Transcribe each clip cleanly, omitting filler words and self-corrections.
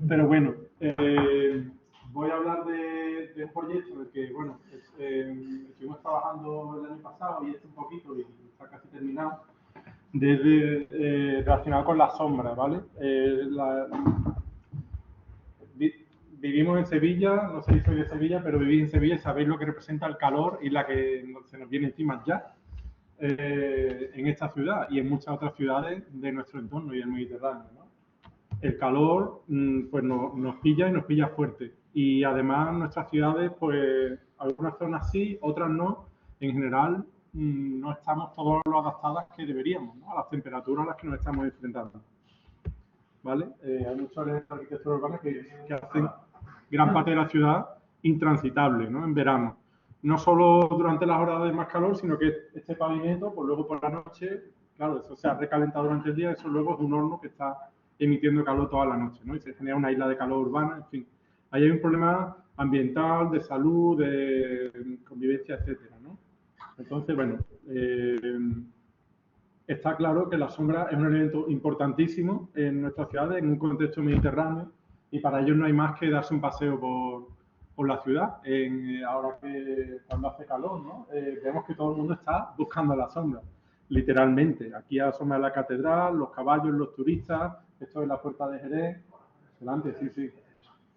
Pero bueno, voy a hablar de un proyecto en el que, bueno, estuvimos trabajando el año pasado y un poquito y está casi terminado, relacionado con las sombras, ¿vale? Vivimos en Sevilla, no sé si soy de Sevilla, pero viví en Sevilla y sabéis lo que representa el calor y la que se nos viene encima ya en esta ciudad y en muchas otras ciudades de nuestro entorno y del Mediterráneo, ¿no? El calor pues nos pilla y nos pilla fuerte. Y además nuestras ciudades, pues algunas zonas sí, otras no. En general no estamos todos lo adaptadas que deberíamos, ¿no? A las temperaturas a las que nos estamos enfrentando. ¿Vale? Hay muchos elementos de arquitectura urbana que hacen gran parte de la ciudad intransitable, ¿no? En verano. No solo durante las horas de más calor, sino que este pavimento, pues luego por la noche, claro, eso se ha recalentado durante el día, eso luego es un horno que está emitiendo calor toda la noche, ¿no? Y se genera una isla de calor urbana, en fin. Ahí hay un problema ambiental, de salud, de convivencia, etcétera, ¿no? Entonces, bueno, está claro que la sombra es un elemento importantísimo en nuestras ciudades, en un contexto mediterráneo, y para ello no hay más que darse un paseo por la ciudad. Ahora que cuando hace calor, ¿no? Vemos que todo el mundo está buscando la sombra, literalmente. Aquí a la sombra de la catedral, los caballos, los turistas, esto es la Puerta de Jerez, delante, sí, sí.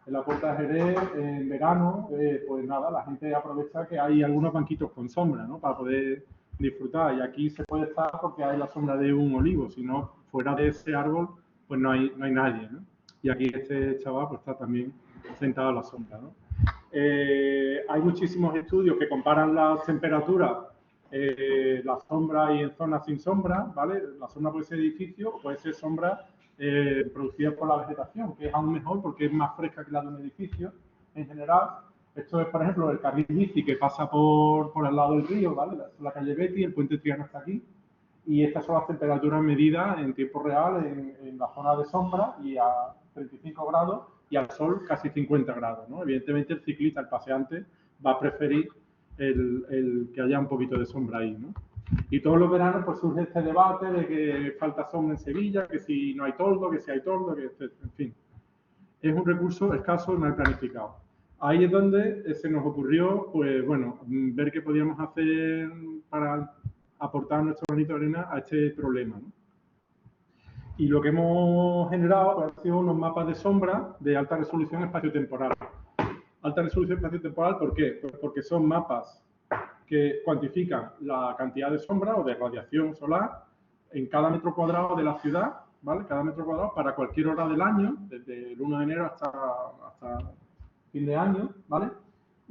En la Puerta de Jerez, en verano, pues nada, la gente aprovecha que hay algunos banquitos con sombra, ¿no? Para poder disfrutar. Y aquí se puede estar porque hay la sombra de un olivo, si no, fuera de ese árbol, pues no hay nadie, ¿no? Y aquí este chaval pues está también sentado a la sombra, ¿no? Hay muchísimos estudios que comparan las temperaturas, la sombra y en zonas sin sombra, ¿vale? La sombra puede ser edificio, puede ser sombra producida por la vegetación, que es aún mejor porque es más fresca que la de un edificio en general. Esto es, por ejemplo, el carril bici que pasa por el lado del río, ¿vale? La calle Betty, el puente Triana está aquí. Y estas son las temperaturas medidas en tiempo real en la zona de sombra y a 35 grados y al sol casi 50 grados, ¿no? Evidentemente el ciclista, el paseante, va a preferir que haya un poquito de sombra ahí, ¿no? Y todos los veranos pues surge este debate de que falta sombra en Sevilla, que si no hay toldo, que si hay toldo, que en fin. Es un recurso escaso y mal planificado. Ahí es donde se nos ocurrió, pues bueno, ver qué podíamos hacer para aportar nuestro granito de arena a este problema, ¿no? Y lo que hemos generado pues, han sido unos mapas de sombra de alta resolución espaciotemporal. Alta resolución espaciotemporal, ¿por qué? Pues porque son mapas que cuantifican la cantidad de sombra o de radiación solar en cada metro cuadrado de la ciudad, ¿vale? Cada metro cuadrado para cualquier hora del año, desde el 1 de enero hasta fin de año, ¿vale?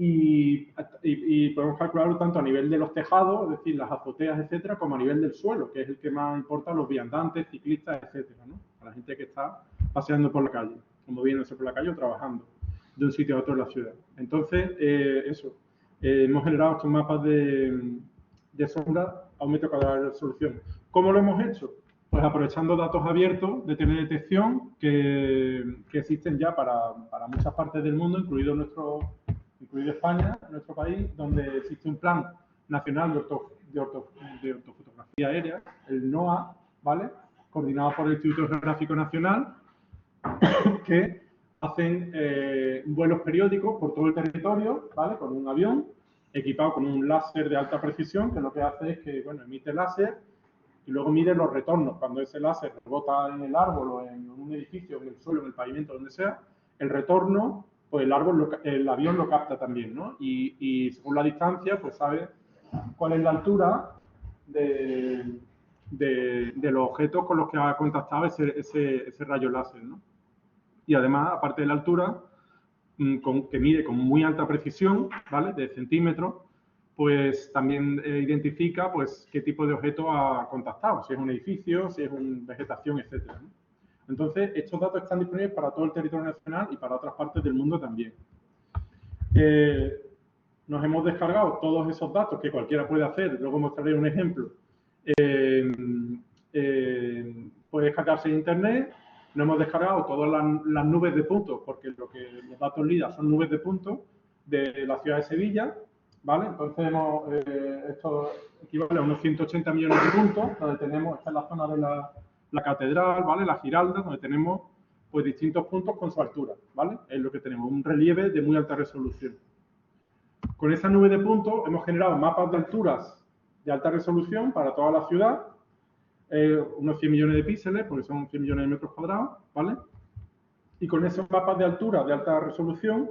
Y podemos calcularlo tanto a nivel de los tejados, es decir, las azoteas, etcétera, como a nivel del suelo, que es el que más importa a los viandantes, ciclistas, etcétera, ¿no? A la gente que está paseando por la calle, o moviéndose por la calle o trabajando de un sitio a otro en la ciudad. Entonces, hemos generado estos mapas de sombra a un metro cuadrado de resolución. ¿Cómo lo hemos hecho? Pues aprovechando datos abiertos de teledetección que existen ya para muchas partes del mundo, incluido España, nuestro país, donde existe un plan nacional de ortofotografía aérea, el NOAA, ¿vale? Coordinado por el Instituto Geográfico Nacional, que hacen vuelos periódicos por todo el territorio, ¿vale? Con un avión equipado con un láser de alta precisión, que lo que hace es que, bueno, emite láser y luego mide los retornos. Cuando ese láser rebota en el árbol o en un edificio, en el suelo, en el pavimento, donde sea, el retorno, pues el avión lo capta también, ¿no? Y según la distancia, pues sabe cuál es la altura de los objetos con los que ha contactado ese rayo láser, ¿no? Y además, aparte de la altura, que mide con muy alta precisión, ¿vale? De centímetros, pues también identifica pues, qué tipo de objeto ha contactado, si es un edificio, si es una vegetación, etcétera, ¿no? Entonces, estos datos están disponibles para todo el territorio nacional y para otras partes del mundo también. Nos hemos descargado todos esos datos que cualquiera puede hacer, luego mostraré un ejemplo. Puede descargarse en internet. No hemos descargado todas las nubes de puntos, porque los datos LIDAR son nubes de puntos de la ciudad de Sevilla, ¿vale? Entonces esto equivale a unos 180 millones de puntos, donde tenemos, esta es la zona de la catedral, ¿vale? La Giralda, donde tenemos pues distintos puntos con su altura, ¿vale? Es lo que tenemos, un relieve de muy alta resolución. Con esa nube de puntos hemos generado mapas de alturas de alta resolución para toda la ciudad, unos 100 millones de píxeles, porque son 100 millones de metros cuadrados, ¿vale? Y con esos mapas de altura de alta resolución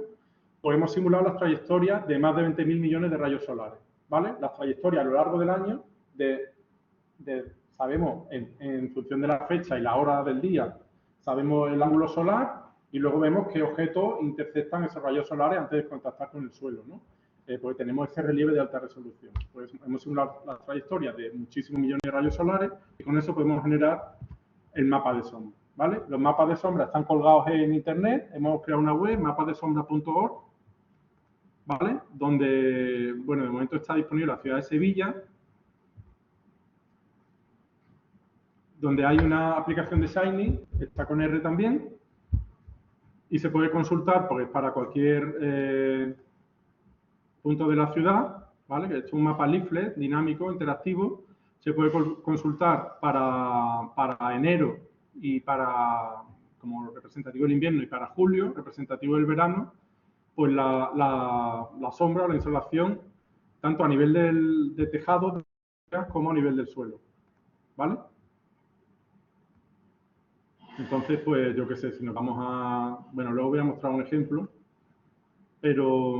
podemos simular las trayectorias de más de 20.000 millones de rayos solares, ¿vale? Las trayectorias a lo largo del año sabemos en función de la fecha y la hora del día, sabemos el ángulo solar y luego vemos qué objetos interceptan esos rayos solares antes de contactar con el suelo, ¿no? Porque tenemos ese relieve de alta resolución. Pues hemos simulado la trayectoria de muchísimos millones de rayos solares y con eso podemos generar el mapa de sombra, ¿vale? Los mapas de sombra están colgados en internet, hemos creado una web, mapaddesombra.org, ¿vale? Donde, bueno, de momento está disponible la ciudad de Sevilla, donde hay una aplicación de Shiny, está con R también, y se puede consultar pues, para cualquier punto de la ciudad, ¿vale? Que es un mapa leaflet dinámico, interactivo, se puede consultar para enero y para, como representativo del invierno, y para julio, representativo del verano, pues la sombra o la insolación, tanto a nivel de tejado como a nivel del suelo, ¿vale? Entonces, pues yo qué sé, si nos vamos a... Bueno, luego voy a mostrar un ejemplo, pero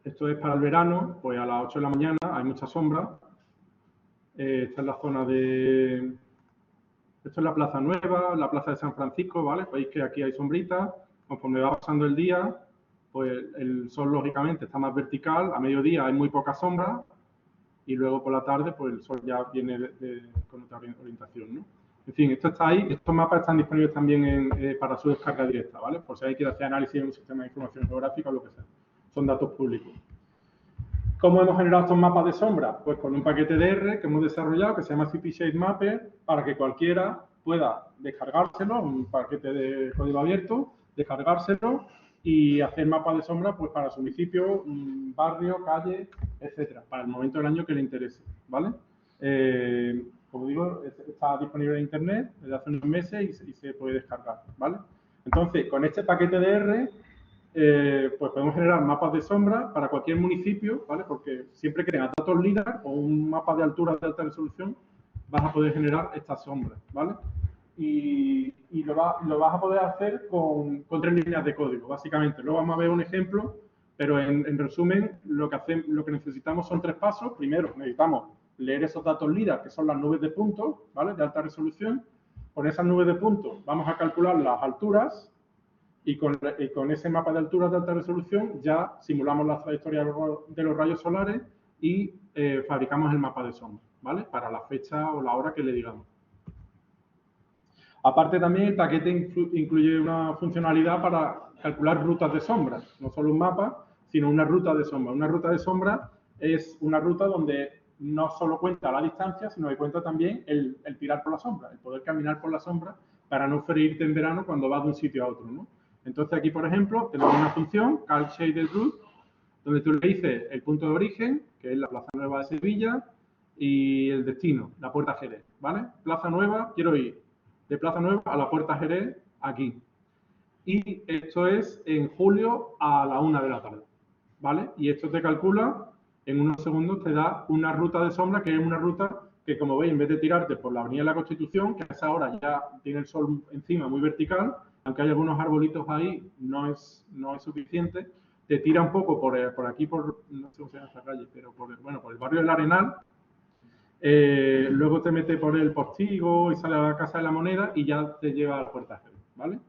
esto es para el verano, pues a las 8 de la mañana hay mucha sombra. Esta es la zona de... Esto es la Plaza Nueva, la Plaza de San Francisco, ¿vale? Veis que aquí hay sombritas. Conforme va pasando el día, pues el sol, lógicamente, está más vertical. A mediodía hay muy poca sombra y luego por la tarde, pues el sol ya viene con otra orientación, ¿no? En fin, esto está ahí. Estos mapas están disponibles también para su descarga directa, ¿vale? Por si hay que hacer análisis en un sistema de información geográfica o lo que sea. Son datos públicos. ¿Cómo hemos generado estos mapas de sombra? Pues con un paquete de R que hemos desarrollado que se llama CP Shade Mapper para que cualquiera pueda descargárselo, un paquete de código abierto, descargárselo y hacer mapas de sombra pues para su municipio, barrio, calle, etcétera, para el momento del año que le interese, ¿vale? Como digo, está disponible en internet desde hace unos meses y se puede descargar, ¿vale? Entonces, con este paquete de R pues podemos generar mapas de sombra para cualquier municipio, ¿vale? Porque siempre que tengas datos LIDAR o un mapa de altura de alta resolución, vas a poder generar estas sombras, ¿vale? Y lo vas a poder hacer con 3 líneas de código, básicamente. Luego vamos a ver un ejemplo, pero en resumen, lo que necesitamos son 3 pasos. Primero, necesitamos leer esos datos LIDAR, que son las nubes de puntos, ¿vale? De alta resolución. Con esas nubes de puntos vamos a calcular las alturas. Y con ese mapa de alturas de alta resolución ya simulamos la trayectoria de los rayos solares y fabricamos el mapa de sombra, ¿vale? Para la fecha o la hora que le digamos. Aparte también el paquete incluye una funcionalidad para calcular rutas de sombra, no solo un mapa, sino una ruta de sombra. Una ruta de sombra es una ruta donde no solo cuenta la distancia, sino que cuenta también el tirar por la sombra, el poder caminar por la sombra para no ferirte en verano cuando vas de un sitio a otro, ¿no? Entonces aquí, por ejemplo, tenemos una función, calShadedRoute, donde tú le dices el punto de origen, que es la Plaza Nueva de Sevilla, y el destino, la Puerta Jerez, ¿vale? Plaza Nueva, quiero ir de Plaza Nueva a la Puerta Jerez, aquí. Y esto es en julio a la 1 de la tarde, ¿vale? Y esto te calcula, en unos segundos te da una ruta de sombra, que es una ruta que, como veis, en vez de tirarte por la Avenida de la Constitución, que a esa hora ya tiene el sol encima muy vertical, aunque hay algunos arbolitos ahí, no es suficiente, te tira un poco por aquí, no sé cómo se llama esta calle, pero por el barrio del Arenal, luego te mete por el Postigo y sale a la Casa de la Moneda y ya te lleva al Puerta Jerez, ¿vale?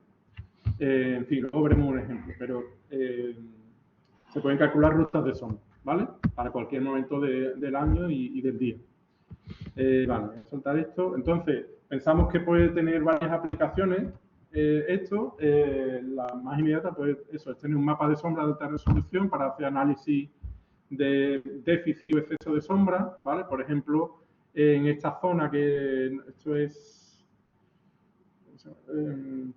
En fin, luego veremos un ejemplo, pero se pueden calcular rutas de sombra, ¿vale? Para cualquier momento del año y del día. Vale, voy a soltar esto. Entonces, pensamos que puede tener varias aplicaciones. La más inmediata, pues eso, es tener un mapa de sombra de alta resolución para hacer análisis de déficit o exceso de sombra, ¿vale? Por ejemplo, en esta zona que esto es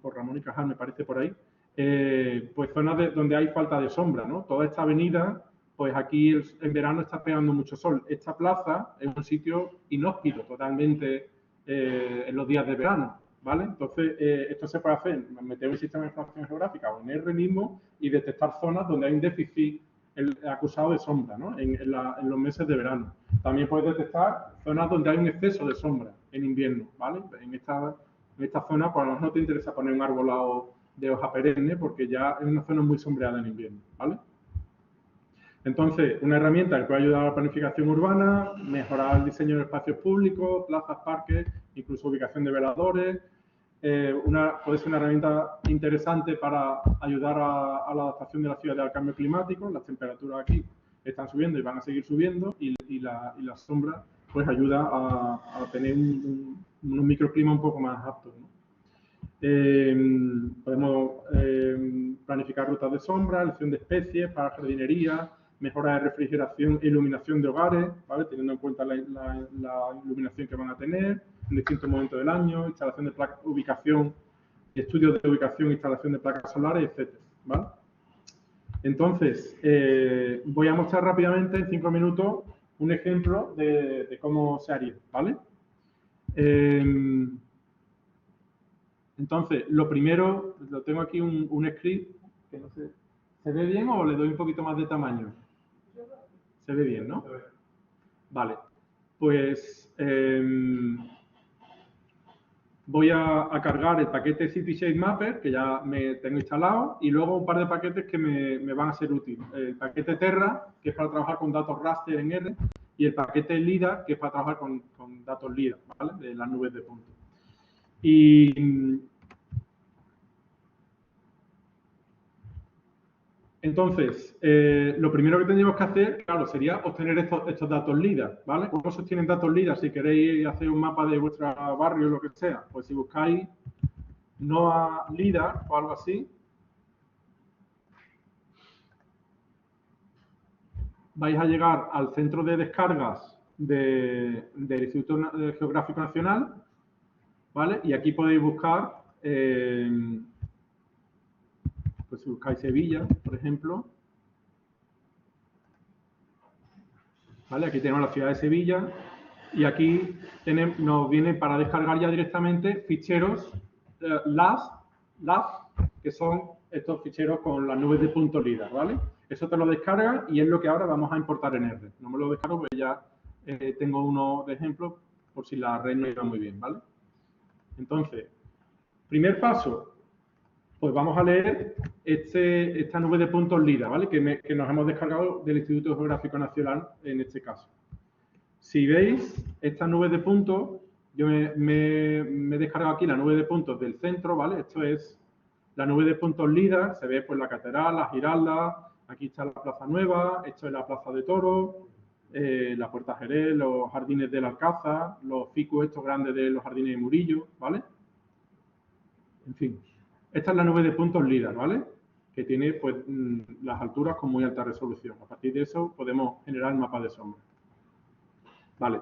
por Ramón y Cajal, me parece por ahí, pues zonas donde hay falta de sombra, ¿no? Toda esta avenida, pues aquí en verano está pegando mucho sol. Esta plaza es un sitio inhóspito, totalmente en los días de verano, ¿vale? Entonces, esto se puede hacer, meter un sistema de información geográfica o en R mismo y detectar zonas donde hay un déficit acusado de sombra, ¿no? En los meses de verano. También puedes detectar zonas donde hay un exceso de sombra en invierno, ¿vale? En esta zona, pues a lo mejor no te interesa poner un arbolado de hoja perenne porque ya es una zona muy sombreada en invierno, ¿vale? Entonces, una herramienta que puede ayudar a la planificación urbana, mejorar el diseño de espacios públicos, plazas, parques, incluso ubicación de veladores. Puede ser una herramienta interesante para ayudar a la adaptación de la ciudad al cambio climático. Las temperaturas aquí están subiendo y van a seguir subiendo y la sombra pues ayuda a tener unos microclimas un poco más aptos, ¿no? Podemos planificar rutas de sombra, elección de especies para jardinería, mejora de refrigeración e iluminación de hogares, ¿vale? Teniendo en cuenta la iluminación que van a tener en distintos momentos del año, instalación de placas, ubicación, estudios de ubicación, instalación de placas solares, etc. ¿Vale? Entonces, voy a mostrar rápidamente, en 5 minutos, un ejemplo de cómo se haría, ¿vale? Entonces, lo primero, lo tengo aquí un script que no sé, ¿se ve bien o le doy un poquito más de tamaño? Se ve bien, ¿no? Vale, pues voy a cargar el paquete City Shape Mapper, que ya me tengo instalado, y luego un par de paquetes que me van a ser útiles. El paquete Terra, que es para trabajar con datos raster en R, y el paquete LIDAR, que es para trabajar con datos LIDAR, ¿vale? De las nubes de puntos. Y entonces, lo primero que tendríamos que hacer, claro, sería obtener estos datos LIDAR, ¿vale? ¿Cómo se obtienen datos LIDAR? Si queréis hacer un mapa de vuestro barrio o lo que sea, pues si buscáis NOAA LIDAR o algo así, vais a llegar al centro de descargas del Instituto Geográfico Nacional, ¿vale? Y aquí podéis buscar, pues si buscáis Sevilla, por ejemplo, ¿vale? Aquí tenemos la ciudad de Sevilla y aquí nos viene para descargar ya directamente ficheros LAS, que son estos ficheros con las nubes de punto LIDAR, ¿vale? Eso te lo descarga y es lo que ahora vamos a importar en R. No me lo descargo porque ya tengo uno de ejemplo por si la red no iba muy bien, ¿vale? Entonces, primer paso, pues vamos a leer esta nube de puntos LIDAR, ¿vale? Que nos hemos descargado del Instituto Geográfico Nacional en este caso. Si veis esta nube de puntos, yo me he descargado aquí la nube de puntos del centro, ¿vale? Esto es la nube de puntos LIDAR, se ve pues la catedral, la Giralda, aquí está la Plaza Nueva, esto es la Plaza de Toros, la Puerta Jerez, los jardines del Alcázar, los ficus estos grandes de los jardines de Murillo, ¿vale? En fin, esta es la nube de puntos LIDAR, ¿vale? Que tiene pues las alturas con muy alta resolución. A partir de eso podemos generar mapas de sombra. Vale.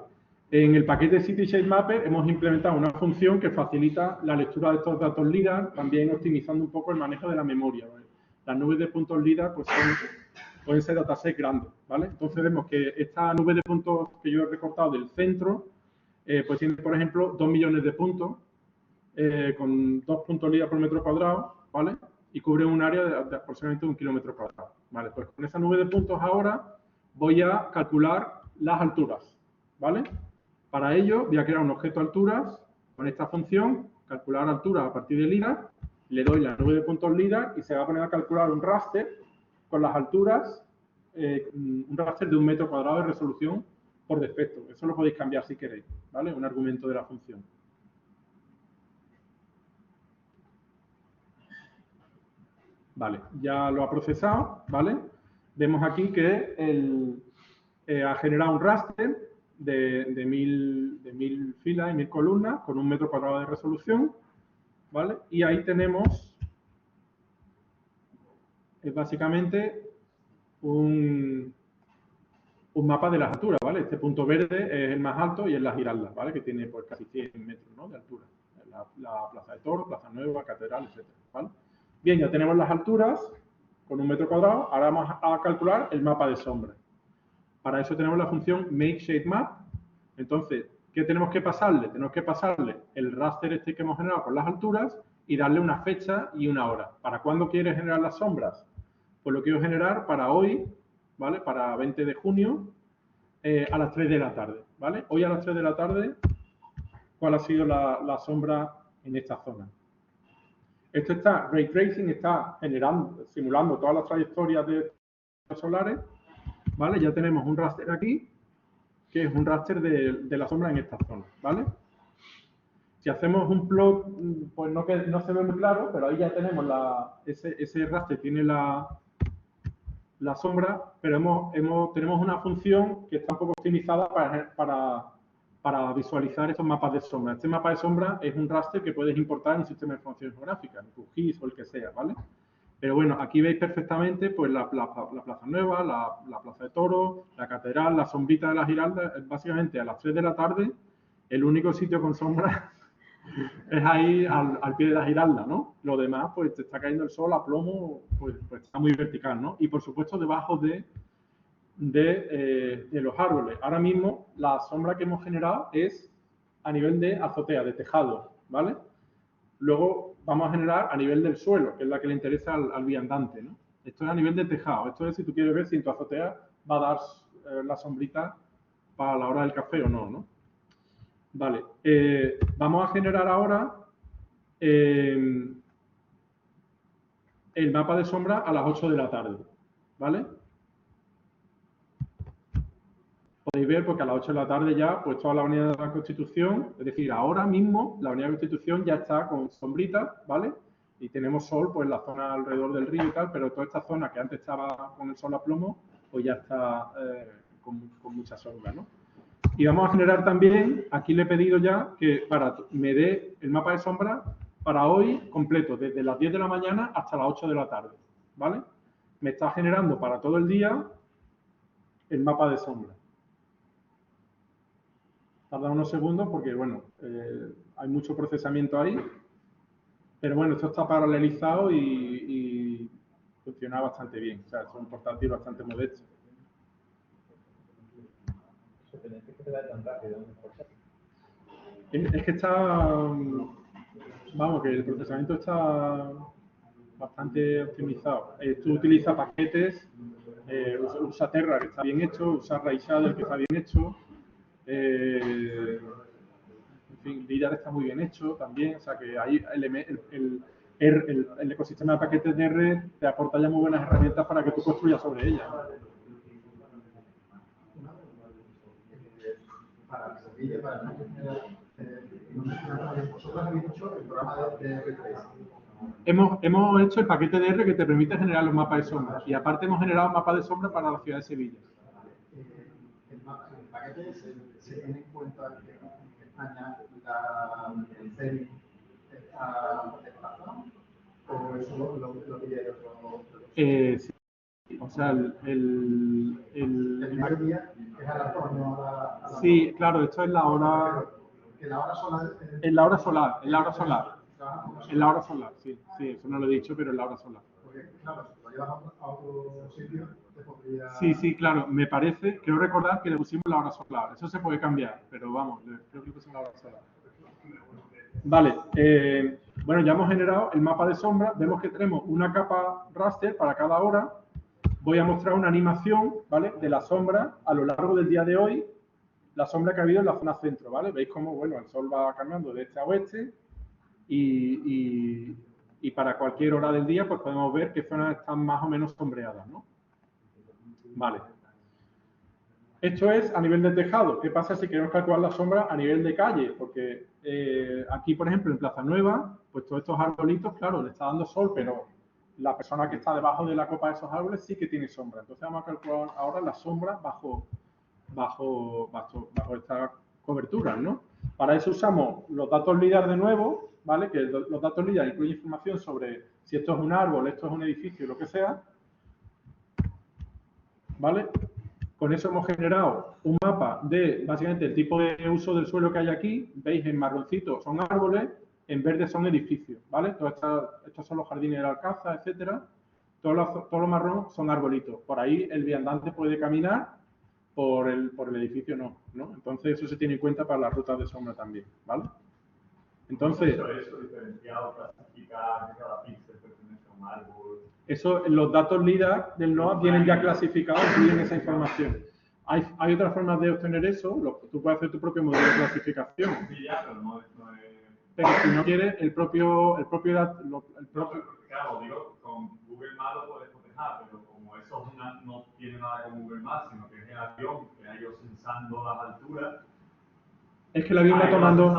En el paquete City Shape Mapper hemos implementado una función que facilita la lectura de estos datos LIDAR, también optimizando un poco el manejo de la memoria, ¿vale? Las nubes de puntos LIDAR pues pueden ser datasets grandes, ¿vale? Entonces vemos que esta nube de puntos que yo he recortado del centro, pues tiene, por ejemplo, 2 millones de puntos, con 2 puntos LIDAR por metro cuadrado, ¿vale? Y cubre un área de aproximadamente 1 kilómetro cuadrado, ¿vale? Pues con esa nube de puntos ahora voy a calcular las alturas, ¿vale? Para ello voy a crear un objeto alturas con esta función, calcular alturas a partir de LIDAR, le doy la nube de puntos LIDAR y se va a poner a calcular un raster con las alturas, un raster de 1 metro cuadrado de resolución por defecto. Eso lo podéis cambiar si queréis, ¿vale? Un argumento de la función. Vale, ya lo ha procesado, ¿vale? Vemos aquí que ha generado un raster de 1000 filas y 1000 columnas con 1 metro cuadrado de resolución, ¿vale? Y ahí tenemos básicamente un mapa de las alturas, ¿vale? Este punto verde es el más alto y es la Giralda, ¿vale? Que tiene pues casi 100 metros, ¿no? De altura. La Plaza de Toros, Plaza Nueva, Catedral, etc., ¿vale? Bien, ya tenemos las alturas con 1 metro cuadrado. Ahora vamos a calcular el mapa de sombra. Para eso tenemos la función MakeShadeMap. Entonces, ¿Qué tenemos que pasarle? Tenemos que pasarle el raster este que hemos generado con las alturas y darle una fecha y una hora. ¿Para cuándo quieres generar las sombras? Pues lo quiero generar para hoy, ¿vale? Para 20 de junio, a las 3 de la tarde, ¿vale? Hoy a las 3 de la tarde, ¿cuál ha sido la sombra en esta zona? Esto está, Ray Tracing está generando, simulando todas las trayectorias de los solares, ¿vale? Ya tenemos un raster aquí, que es un raster de la sombra en esta zona, ¿vale? Si hacemos un plot, pues no se ve muy claro, pero ahí ya tenemos ese raster, tiene la sombra, pero tenemos una función que está un poco optimizada para visualizar estos mapas de sombra. Este mapa de sombra es un raster que puedes importar en un sistema de información geográfica, en QGIS o el que sea, ¿vale? Pero bueno, aquí veis perfectamente pues la Plaza Nueva, la Plaza de Toros, la Catedral, la sombrita de la Giralda. Básicamente a las 3 de la tarde, el único sitio con sombra es ahí al pie de la Giralda, ¿no? Lo demás, pues te está cayendo el sol a plomo, pues está muy vertical, ¿no? Y por supuesto debajo de los árboles. Ahora mismo la sombra que hemos generado es a nivel de azotea, de tejado, ¿vale? Luego vamos a generar a nivel del suelo, que es la que le interesa al viandante, ¿no? Esto es a nivel de tejado. Esto es si tú quieres ver si en tu azotea va a dar la sombrita para la hora del café o no, ¿no? Vale. Vamos a generar ahora el mapa de sombra a las 8 de la tarde, ¿vale? Podéis ver porque a las 8 de la tarde ya, pues toda la Avenida de la Constitución, es decir, ahora mismo la Avenida de la Constitución ya está con sombrita, ¿vale? Y tenemos sol, pues en la zona alrededor del río y tal, pero toda esta zona que antes estaba con el sol a plomo, pues ya está con mucha sombra, ¿no? Y vamos a generar también, aquí le he pedido ya que me dé el mapa de sombra para hoy completo, desde las 10 de la mañana hasta las 8 de la tarde, ¿vale? Me está generando para todo el día el mapa de sombra. Tarda unos segundos porque, bueno, hay mucho procesamiento ahí, pero bueno, esto está paralelizado y funciona bastante bien. O sea, es un portátil bastante modesto. Es que está, vamos, que el procesamiento está bastante optimizado. Tú utilizas paquetes, usa Terra, que está bien hecho, usa Rayshader, que está bien hecho. En fin, LIDAR está muy bien hecho también, o sea que ahí el ecosistema de paquetes de R te aporta ya muy buenas herramientas para que tú construyas sobre ella. Para Sevilla, para vosotros habéis hecho el programa de R3. Hemos hecho el paquete de R que te permite generar los mapas de sombra y aparte hemos generado un mapa de sombra para la ciudad de Sevilla. El paquete se tiene en cuenta que en España el CERI está desplazado o eso lo pide otro. Sí. O sea, el mediodía es a las 2, no a la sí, claro, esto es la hora. ¿En la hora solar? En la hora solar, en la hora solar. En la hora solar, sí, sí, eso no lo he dicho, pero en la hora solar. Porque, claro, si lo llevas a otro sitio, te podría. Sí, sí, claro, me parece, creo recordar que le pusimos la hora solar. Eso se puede cambiar, pero vamos, creo que le pusimos la hora solar. Vale, bueno, ya hemos generado el mapa de sombra. Vemos que tenemos una capa raster para cada hora. Voy a mostrar una animación, ¿vale? De la sombra a lo largo del día de hoy, la sombra que ha habido en la zona centro, ¿vale? Veis cómo, bueno, el sol va cambiando de este a oeste y para cualquier hora del día, pues podemos ver qué zonas están más o menos sombreadas, ¿no? Vale. Esto es a nivel de tejado. ¿Qué pasa si queremos calcular la sombra a nivel de calle? Porque aquí, por ejemplo, en Plaza Nueva, pues todos estos arbolitos, claro, le está dando sol, pero la persona que está debajo de la copa de esos árboles sí que tiene sombra. Entonces vamos a calcular ahora la sombra bajo estas coberturas, ¿no? Para eso usamos los datos LIDAR de nuevo, ¿vale? Que los datos LIDAR incluyen información sobre si esto es un árbol, esto es un edificio, lo que sea, ¿vale? Con eso hemos generado un mapa de, básicamente, el tipo de uso del suelo que hay aquí. Veis, en marroncito son árboles, en verde son edificios, ¿vale? Estos son los jardines del Alcázar, etcétera. Todo lo marrón son arbolitos. Por ahí el viandante puede caminar por el edificio no, ¿no? Entonces eso se tiene en cuenta para las rutas de sombra también, ¿vale? Entonces, eso diferenciado, clasificar que cada píxel pertenece a un árbol. Eso, los datos LIDAR del NOAA vienen ya clasificados, incluyen esa información. Hay otras formas de obtener eso, tú puedes hacer tu propio modelo de clasificación. Sí, ya, pero no es... Pero si no quieres, el propio claro, digo, con Google Maps lo puedes cotejar, pero como eso no tiene nada con Google Maps, sino que es el avión, que ha ido sensando las alturas. Es que el avión va tomando...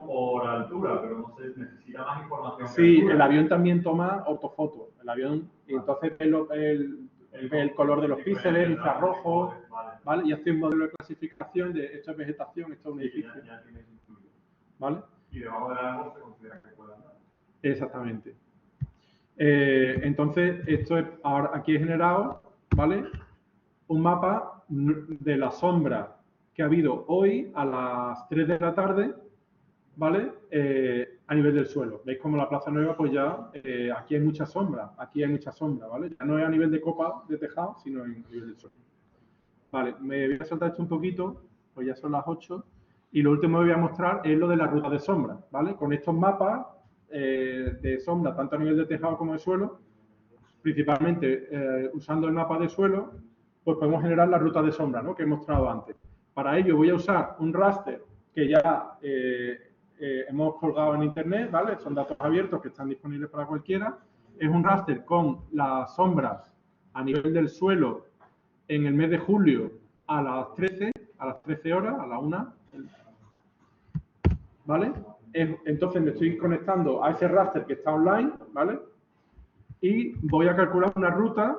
por altura, pero no sé, necesita más información. Sí, el avión también toma ortofotos. El avión, y entonces ve el color de los píxeles, infrarrojos, ¿vale? Y hace un modelo de clasificación de esto es vegetación, esto es un edificio. ¿Vale? Y debajo del árbol se considera que puede andar. Exactamente. Entonces, esto es, ahora aquí he generado, ¿vale? Un mapa de la sombra que ha habido hoy a las 3 de la tarde, ¿vale? A nivel del suelo. ¿Veis cómo la Plaza Nueva, pues ya, aquí hay mucha sombra, ¿vale? Ya no es a nivel de copa de tejado, sino a nivel del suelo. Vale, me voy a saltar esto un poquito, pues ya son las 8, y lo último que voy a mostrar es lo de la ruta de sombra, ¿vale? Con estos mapas de sombra, tanto a nivel de tejado como de suelo, principalmente usando el mapa de suelo, pues podemos generar la ruta de sombra, ¿no? Que he mostrado antes. Para ello voy a usar un raster que ya hemos colgado en internet, ¿vale? Son datos abiertos que están disponibles para cualquiera. Es un raster con las sombras a nivel del suelo en el mes de julio a las 13 horas, a la 1, ¿vale? Entonces me estoy conectando a ese raster que está online, ¿vale? Y voy a calcular una ruta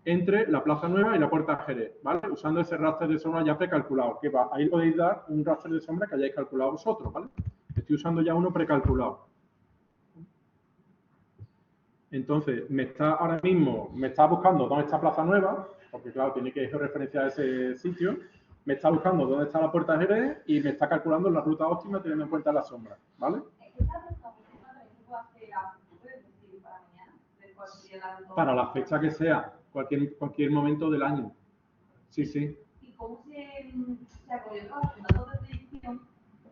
entre la Plaza Nueva y la Puerta de Jerez, ¿vale? Usando ese raster de sombra ya precalculado, que ahí podéis dar un raster de sombra que hayáis calculado vosotros, ¿vale? Estoy usando ya uno precalculado. Entonces, ahora mismo me está buscando dónde está Plaza Nueva, porque claro, tiene que referenciar ese sitio. Me está buscando dónde está la Puerta de Jerez y me está calculando la ruta óptima teniendo en cuenta la sombra, ¿vale? Para la fecha que sea, cualquier momento del año. Sí, sí. ¿Y cómo se apoyó con datos de predicción?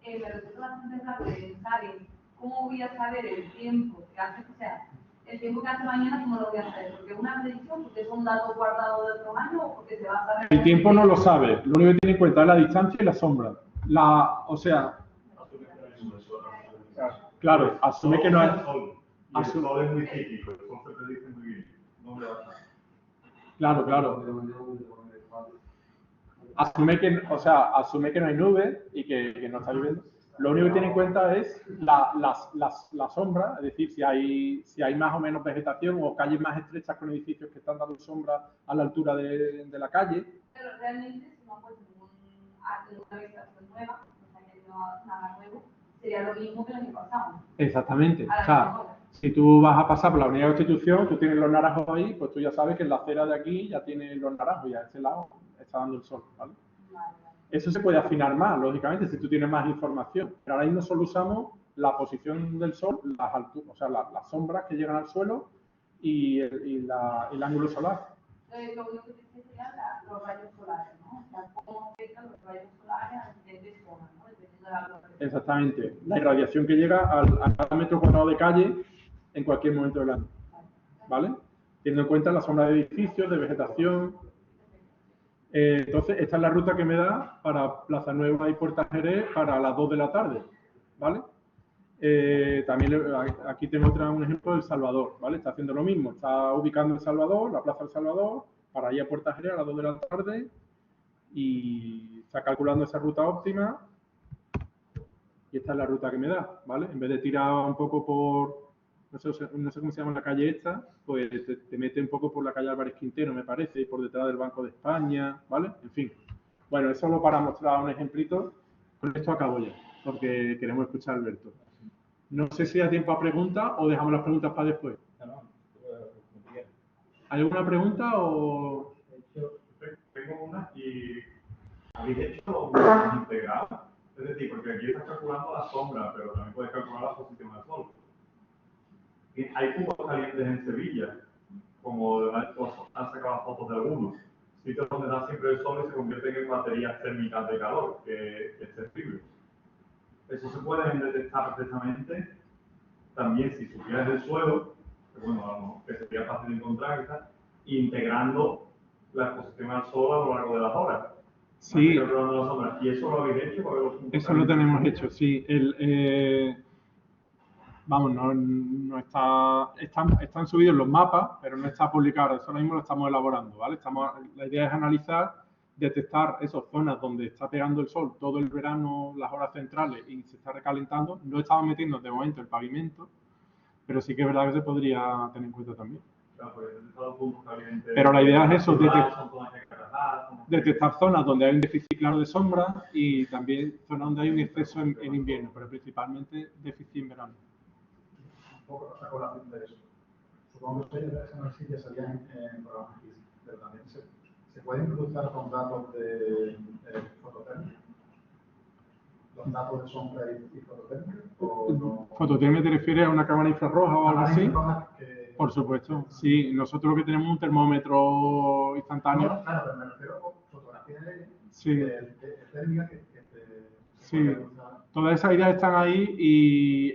Me resulta bastante rápido pensar en cómo voy a saber el tiempo que hace, o sea, el tiempo que hace mañana, cómo lo voy a saber, porque es una predicción, porque es un dato guardado de otro año o porque se va a saber. El tiempo no lo sabe, lo único que tiene en cuenta es la distancia y la sombra. O sea, claro, asume que no hay. El sol es muy típico, el sol se predice muy bien. ¿Dónde va a estar? Claro. Asume que no hay nubes y que no está lloviendo. Lo único que tiene en cuenta es la sombra, es decir, si hay más o menos vegetación o calles más estrechas con edificios que están dando sombra a la altura de la calle. Pero realmente, si no ha puesto ninguna vegetación nueva, no se ha añadido nada nuevo, sería lo mismo que el año pasado. Exactamente. O sea, si tú vas a pasar por la Avenida Constitución, tú tienes los naranjos ahí, pues tú ya sabes que en la acera de aquí ya tienes los naranjos y a ese lado está dando el sol, ¿vale? Eso se puede afinar más, lógicamente, si tú tienes más información. Pero ahora mismo solo usamos la posición del sol, las alturas, o sea, las sombras que llegan al suelo y el ángulo solar. Lo único que dice serían los rayos solares, ¿no? O sea, cómo afectan los rayos solares a diferentes zonas, ¿no? Dependiendo de la localización. Exactamente. La irradiación que llega a cada metro cuadrado de calle en cualquier momento del año, ¿vale? Teniendo en cuenta la sombra de edificios, de vegetación. Entonces, esta es la ruta que me da para Plaza Nueva y Puerta Jerez para las 2 de la tarde, ¿vale? También aquí tengo un ejemplo del Salvador, ¿vale? Está haciendo lo mismo, está ubicando El Salvador, la Plaza del Salvador, para ir a Puerta Jerez a las 2 de la tarde y está calculando esa ruta óptima y esta es la ruta que me da, ¿vale? En vez de tirar un poco por, no sé cómo se llama la calle esta, pues te mete un poco por la calle Álvarez Quintero, me parece, y por detrás del Banco de España, ¿vale? En fin. Bueno, es solo para mostrar un ejemplito. Con esto acabo ya, porque queremos escuchar a Alberto. No sé si da tiempo a preguntas o dejamos las preguntas para después. ¿Hay alguna pregunta o...? Tengo una y habéis hecho una integrada. Es decir, porque aquí estás calculando la sombra, pero también puedes calcular la posición del sol. Hay puntos calientes en Sevilla, como han sacado fotos de algunos. sitios donde da siempre el sol y se convierten en baterías térmicas de calor, que es terrible. Eso se puede detectar perfectamente también si supieras el suelo, que bueno, que sería fácil de encontrar y tal, integrando la exposición al sol a lo largo de las horas. Sí, y eso lo habéis hecho. Eso lo tenemos hecho, sí. Vamos, no están subidos los mapas, pero no está publicado. Eso ahora mismo lo estamos elaborando, ¿vale? La idea es analizar, detectar esas zonas donde está pegando el sol todo el verano, las horas centrales, y se está recalentando. No estamos metiendo de momento el pavimento, pero sí que es verdad que se podría tener en cuenta también. Pero la idea es eso, detectar zonas donde hay un déficit claro de sombra y también zonas donde hay un exceso en invierno, pero principalmente déficit en verano. Un poco a colación de eso. Supongo que ustedes en análisis ya salían en programas físicos, pero también se pueden cruzar con datos de fototérmica. ¿Los datos de sombra y fototérmica? No? ¿Fototérmica te refieres a una cámara infrarroja o algo así? Por supuesto, sí. Nosotros lo que tenemos es un termómetro instantáneo. No, claro, pero me refiero a fotografía de térmica que sí, todas esas ideas están ahí y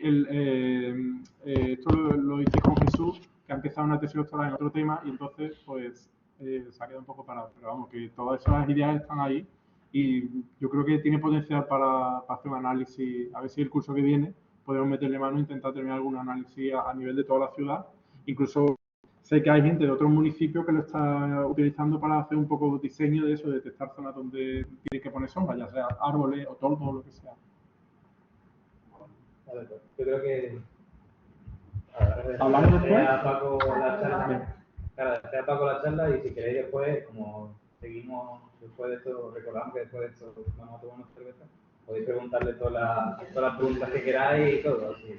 esto lo hice con Jesús, que ha empezado una tesis doctoral en otro tema y entonces pues se ha quedado un poco parado. Pero vamos, que todas esas ideas están ahí y yo creo que tiene potencial para hacer un análisis. A ver si el curso que viene podemos meterle mano e intentar terminar algún análisis a nivel de toda la ciudad. Incluso sé que hay gente de otros municipios que lo está utilizando para hacer un poco de diseño de eso, de detectar zonas donde tiene que poner sombra, ya sea árboles o toldos o lo que sea. Vale, pues yo creo que ¿hablamos después? A Paco la charla. Claro, a Paco la charla y si queréis después, como seguimos después de esto, recordamos que después de esto vamos a tomar una cerveza, podéis preguntarle todas las preguntas que queráis y todo, así.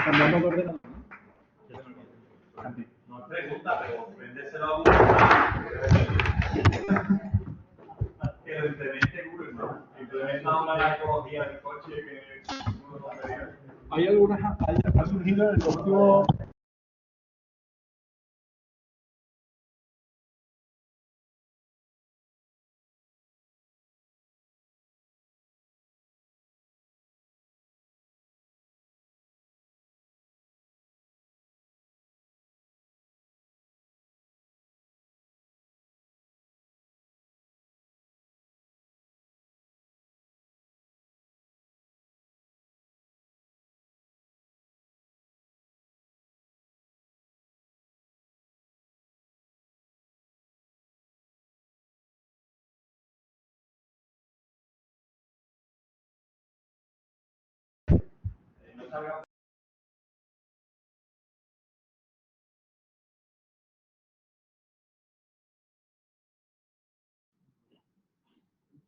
Cambiamos de ordenador. No es pregunta, pero vendérselo a que lo implemente Google Maps. Implementa una ecología del coche que uno no vería. Hay algunas, ha surgido en los últimos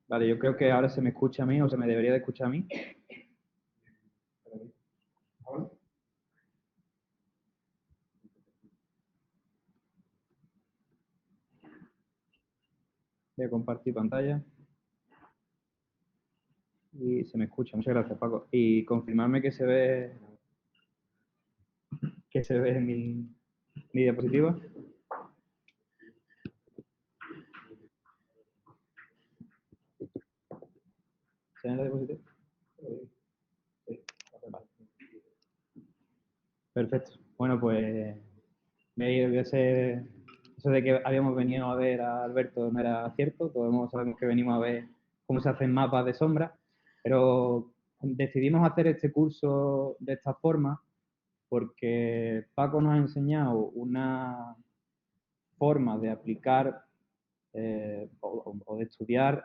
Vale, yo creo que ahora se me escucha a mí o se me debería de escuchar a mí. Voy a compartir pantalla. Y se me escucha. Muchas gracias, Paco. Y confirmarme que se ve mi diapositiva. ¿Se ve la diapositiva? Perfecto. Bueno, pues eso de que habíamos venido a ver a Alberto no era cierto. Todos sabemos que venimos a ver cómo se hacen mapas de sombra, pero decidimos hacer este curso de esta forma porque Paco nos ha enseñado una forma de aplicar o de estudiar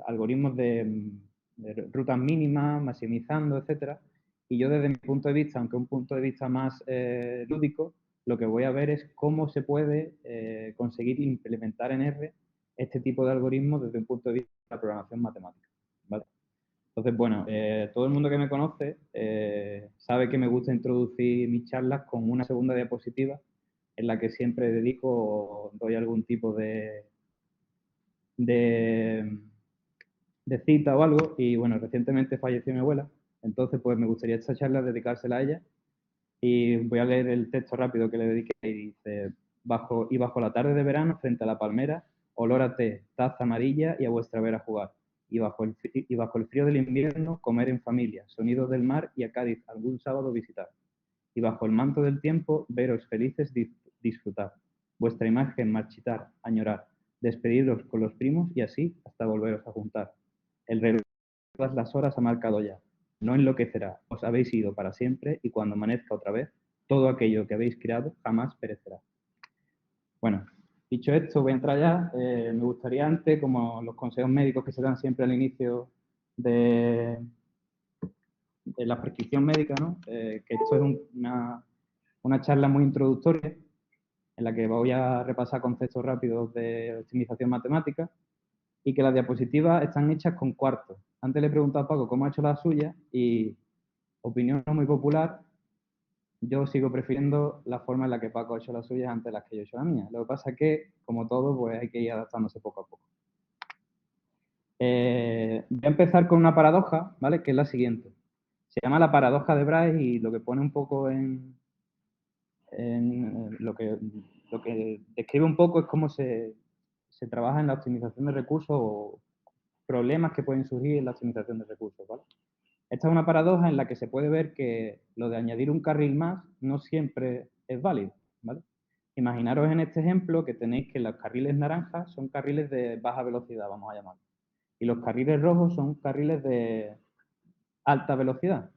algoritmos de rutas mínimas, maximizando, etcétera. Y yo desde mi punto de vista, aunque un punto de vista más lúdico, lo que voy a ver es cómo se puede conseguir implementar en R este tipo de algoritmos desde un punto de vista de la programación matemática, ¿vale? Entonces, bueno, todo el mundo que me conoce sabe que me gusta introducir mis charlas con una segunda diapositiva en la que siempre dedico o doy algún tipo de cita o algo. Y bueno, recientemente falleció mi abuela, entonces pues me gustaría esta charla dedicársela a ella Y voy a leer el texto rápido que le dediqué y dice: bajo la tarde de verano, frente a la palmera, olor a té, taza amarilla y a vuestra vera jugar. Y bajo el frío del invierno, comer en familia, sonidos del mar y a Cádiz algún sábado visitar. Y bajo el manto del tiempo, veros felices disfrutar. Vuestra imagen marchitar, añorar, despediros con los primos y así hasta volveros a juntar. El reloj de todas las horas ha marcado ya. No enloquecerá, os habéis ido para siempre y cuando amanezca otra vez, todo aquello que habéis creado jamás perecerá. Bueno, dicho esto, voy a entrar ya. Me gustaría antes, como los consejos médicos que se dan siempre al inicio de la prescripción médica, ¿no? Que esto es una charla muy introductoria en la que voy a repasar conceptos rápidos de optimización matemática y que las diapositivas están hechas con cuartos. Antes le he preguntado a Paco cómo ha hecho la suya y, opinión no muy popular, yo sigo prefiriendo la forma en la que Paco ha hecho la suya antes de las que yo he hecho la mía. Lo que pasa es que, como todo, pues hay que ir adaptándose poco a poco. Voy a empezar con una paradoja, ¿vale? Que es la siguiente. Se llama la paradoja de Bryce y lo que pone un poco lo que describe un poco es cómo se trabaja en la optimización de recursos o problemas que pueden surgir en la optimización de recursos, ¿vale? Esta es una paradoja en la que se puede ver que lo de añadir un carril más no siempre es válido, ¿vale? Imaginaros en este ejemplo que tenéis que los carriles naranjas son carriles de baja velocidad, vamos a llamarlo, y los carriles rojos son carriles de alta velocidad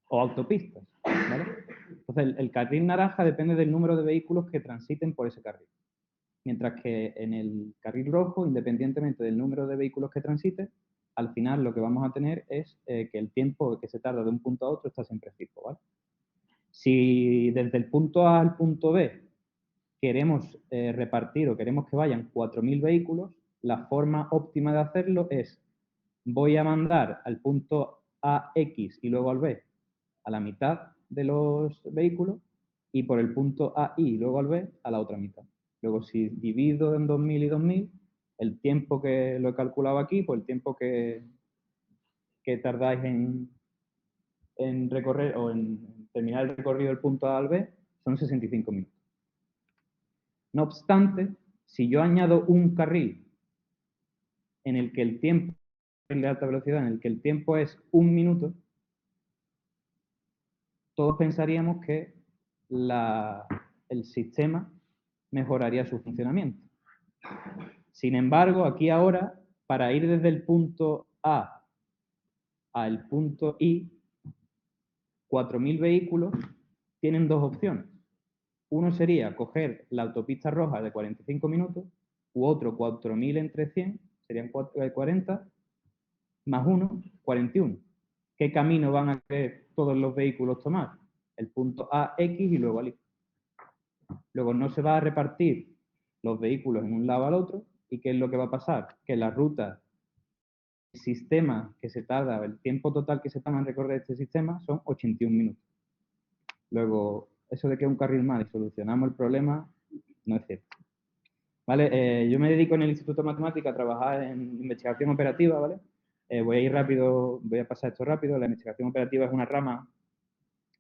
o autopistas, ¿vale? Entonces, el carril naranja depende del número de vehículos que transiten por ese carril. Mientras que en el carril rojo, independientemente del número de vehículos que transite, al final lo que vamos a tener es que el tiempo que se tarda de un punto a otro está siempre fijo, ¿vale? Si desde el punto A al punto B queremos repartir o queremos que vayan 4.000 vehículos, la forma óptima de hacerlo es: voy a mandar al punto A X y luego al B a la mitad de los vehículos y por el punto A y luego al B a la otra mitad. Luego, si divido en 2.000 y 2.000, el tiempo que lo he calculado aquí, pues el tiempo que tardáis en recorrer o en terminar el recorrido del punto A al B son 65 minutos. No obstante, si yo añado un carril en el que el tiempo de alta velocidad, en el que el tiempo es 1 minuto, todos pensaríamos que el sistema mejoraría su funcionamiento. Sin embargo, aquí ahora, para ir desde el punto A al punto I, 4.000 vehículos tienen dos opciones. Uno sería coger la autopista roja de 45 minutos, u otro 4.000 entre 100, serían 40, más 1, 41. ¿Qué camino van a querer todos los vehículos tomar? El punto A, X y luego al Y. Luego no se va a repartir los vehículos en un lado al otro. ¿Y qué es lo que va a pasar? Que la ruta, el sistema que se tarda, el tiempo total que se tarda en recorrer este sistema son 81 minutos. Luego, eso de que un carril más y solucionamos el problema, no es cierto. ¿Vale? Yo me dedico en el Instituto de Matemática a trabajar en investigación operativa, ¿vale? Voy a ir rápido, voy a pasar esto rápido. La investigación operativa es una rama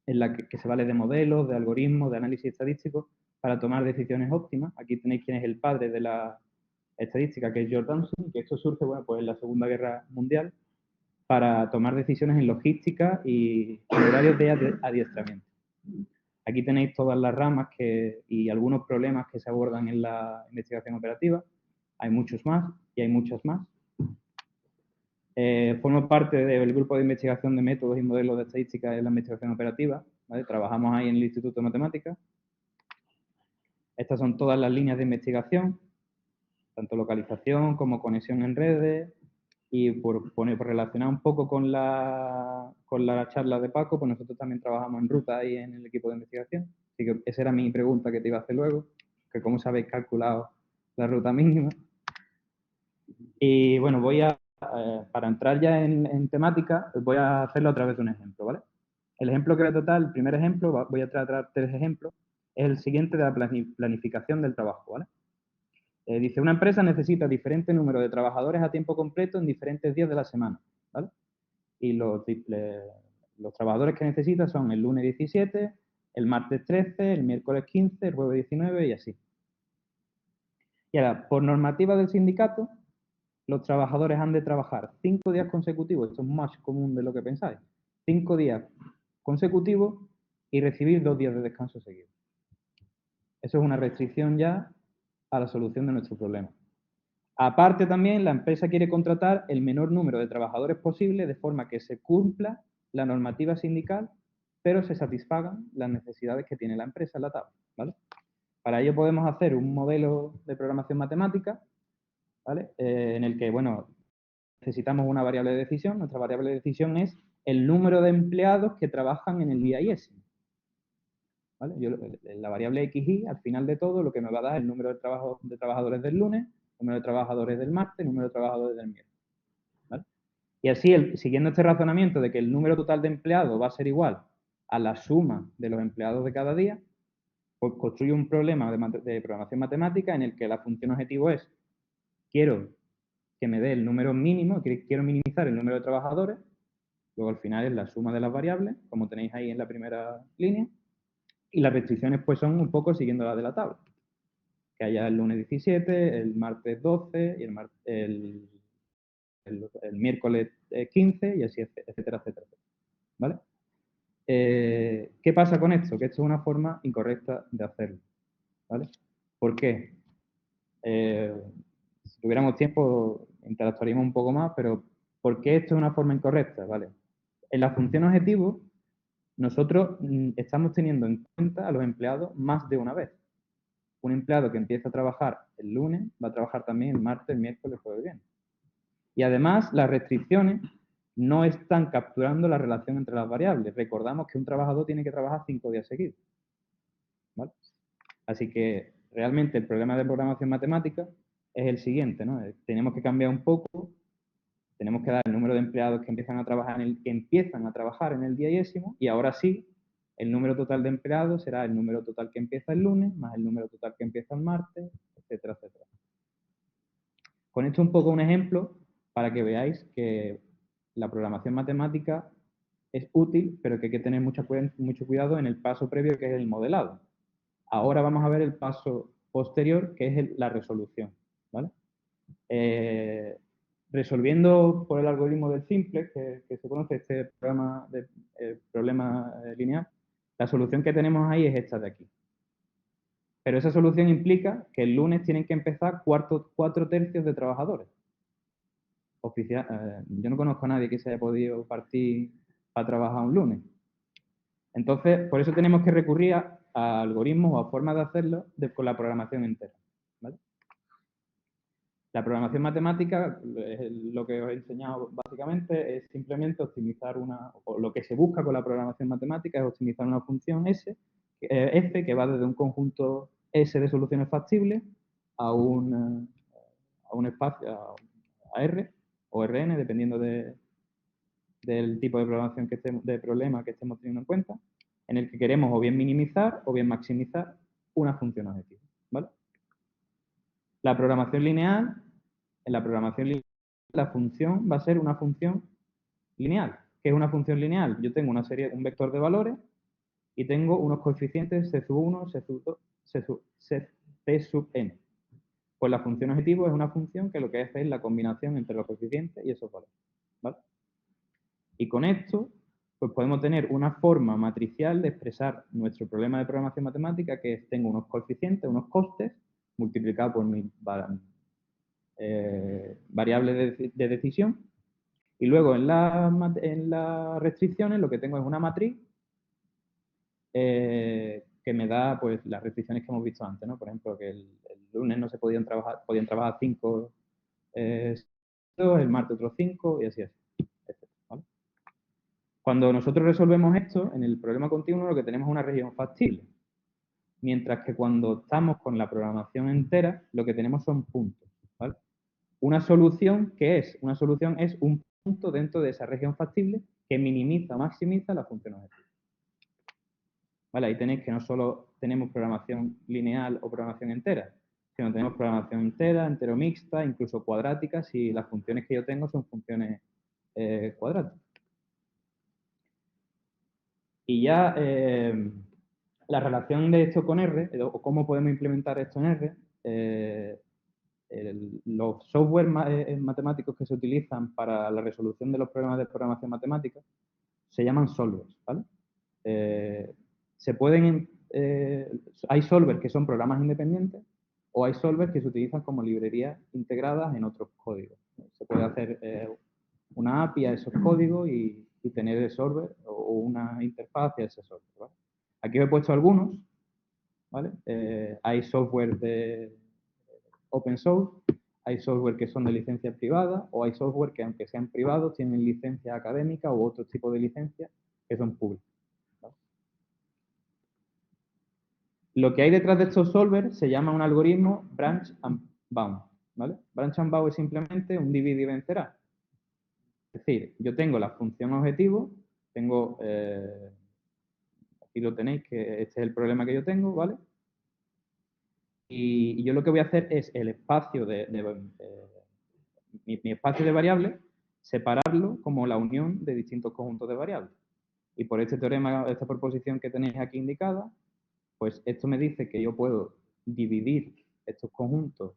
en la que se vale de modelos, de algoritmos, de análisis estadístico para tomar decisiones óptimas. Aquí tenéis quién es el padre de la estadística, que es George Thomson, que esto surge, bueno, pues en la Segunda Guerra Mundial para tomar decisiones en logística y en horarios de adiestramiento. Aquí tenéis todas las ramas y algunos problemas que se abordan en la investigación operativa. Hay muchos más y hay muchas más. Formo parte del grupo de investigación de métodos y modelos de estadística en la investigación operativa, ¿vale? Trabajamos ahí en el Instituto de Matemáticas. Estas son todas las líneas de investigación, tanto localización como conexión en redes. Y por relacionar un poco con la charla de Paco, pues nosotros también trabajamos en ruta ahí en el equipo de investigación. Así que esa era mi pregunta que te iba a hacer luego, que cómo se habéis calculado la ruta mínima. Y bueno, para entrar ya en temática, voy a hacerlo a través de un ejemplo, ¿vale? El ejemplo que voy a tratar, el primer ejemplo, voy a tratar 3 ejemplos, es el siguiente de la planificación del trabajo, ¿vale? Dice, una empresa necesita diferente número de trabajadores a tiempo completo en diferentes días de la semana, ¿vale? Y los trabajadores que necesita son el lunes 17, el martes 13, el miércoles 15, el jueves 19 y así. Y ahora, por normativa del sindicato, los trabajadores han de trabajar 5 días consecutivos, esto es más común de lo que pensáis, 5 días consecutivos y recibir 2 días de descanso seguidos. Eso es una restricción ya a la solución de nuestro problema. Aparte también, la empresa quiere contratar el menor número de trabajadores posible de forma que se cumpla la normativa sindical, pero se satisfagan las necesidades que tiene la empresa en la tabla, ¿vale? Para ello podemos hacer un modelo de programación matemática, ¿vale? En el que, bueno, necesitamos una variable de decisión. Nuestra variable de decisión es el número de empleados que trabajan en el día y, ¿vale? La variable xy, al final de todo, lo que me va a dar es el número de trabajadores del lunes, número de trabajadores del martes, número de trabajadores del miércoles, ¿vale? Y así, siguiendo este razonamiento de que el número total de empleados va a ser igual a la suma de los empleados de cada día, pues construyo un problema de programación matemática en el que la función objetivo es, quiero que me dé el número mínimo, quiero minimizar el número de trabajadores, luego al final es la suma de las variables, como tenéis ahí en la primera línea, y las restricciones pues son un poco siguiendo las de la tabla. Que haya el lunes 17, el martes 12 y el miércoles 15 y así, etcétera, etcétera. ¿Vale? ¿Qué pasa con esto? Que esto es una forma incorrecta de hacerlo. ¿Vale? ¿Por qué? Si tuviéramos tiempo, interactuaríamos un poco más, pero ¿por qué esto es una forma incorrecta? ¿Vale? En la función objetivo, nosotros estamos teniendo en cuenta a los empleados más de una vez. Un empleado que empieza a trabajar el lunes va a trabajar también el martes, el miércoles, el jueves, viernes. Y además, las restricciones no están capturando la relación entre las variables. Recordamos que un trabajador tiene que trabajar 5 días seguidos, ¿vale? Así que realmente el problema de programación matemática es el siguiente, ¿no? Tenemos que cambiar un poco, tenemos que dar el número de empleados que empiezan a trabajar en el día y, y ahora sí, el número total de empleados será el número total que empieza el lunes, más el número total que empieza el martes, etcétera, etcétera. Con esto un poco un ejemplo para que veáis que la programación matemática es útil, pero que hay que tener mucho cuidado en el paso previo, que es el modelado. Ahora vamos a ver el paso posterior, que es la resolución, ¿vale? Resolviendo por el algoritmo del simplex, que se conoce este problema lineal, la solución que tenemos ahí es esta de aquí. Pero esa solución implica que el lunes tienen que empezar 4 tercios de trabajadores. Yo no conozco a nadie que se haya podido partir para trabajar un lunes. Entonces, por eso tenemos que recurrir a algoritmos o a formas de hacerlo con la programación entera, ¿vale? La programación matemática, lo que os he enseñado básicamente, es simplemente optimizar o lo que se busca con la programación matemática es optimizar una función f, que va desde un conjunto S de soluciones factibles a un espacio, a R o Rn, dependiendo del tipo de programación de problema que estemos teniendo en cuenta, en el que queremos o bien minimizar o bien maximizar una función objetiva, ¿vale? La programación lineal, en la programación lineal, la función va a ser una función lineal. ¿Qué es una función lineal? Yo tengo un vector de valores y tengo unos coeficientes C sub 1, C sub 2, C sub n. Pues la función objetivo es una función que lo que hace es la combinación entre los coeficientes y esos valores, ¿vale? Y con esto, pues podemos tener una forma matricial de expresar nuestro problema de programación matemática, que es tengo unos coeficientes, unos costes, multiplicados por mi variable de decisión. Y luego en las restricciones lo que tengo es una matriz que me da pues las restricciones que hemos visto antes, ¿no? Por ejemplo, que el lunes no se podían trabajar 5, el martes otros 5 y así, ¿vale? Cuando nosotros resolvemos esto, en el problema continuo lo que tenemos es una región factible. Mientras que cuando estamos con la programación entera, lo que tenemos son puntos, ¿vale? Una solución, ¿qué es? Una solución es un punto dentro de esa región factible que minimiza o maximiza la función objetiva. ¿Vale? Ahí tenéis que no solo tenemos programación lineal o programación entera, sino tenemos programación entera, entero-mixta, incluso cuadrática, si las funciones que yo tengo son funciones cuadráticas. Y ya la relación de esto con R, o cómo podemos implementar esto en R, los software matemáticos que se utilizan para la resolución de los problemas de programación matemática se llaman solvers, ¿vale? Hay solvers que son programas independientes o hay solvers que se utilizan como librerías integradas en otros códigos. Se puede hacer una API a esos códigos y tener el solver o una interfaz hacia ese solver, ¿vale? Aquí os he puesto algunos, ¿vale? Hay software de open source, hay software que son de licencia privada o hay software que, aunque sean privados, tienen licencia académica u otro tipo de licencia que son públicas, ¿vale? Lo que hay detrás de estos solvers se llama un algoritmo branch and bound, ¿vale? Branch and bound es simplemente un divide y vencerá. Es decir, yo tengo la función objetivo, tengo, aquí lo tenéis, que este es el problema que yo tengo, ¿vale? Y yo lo que voy a hacer es el espacio mi espacio de variables, separarlo como la unión de distintos conjuntos de variables. Y por este teorema, esta proposición que tenéis aquí indicada, pues esto me dice que yo puedo dividir estos conjuntos,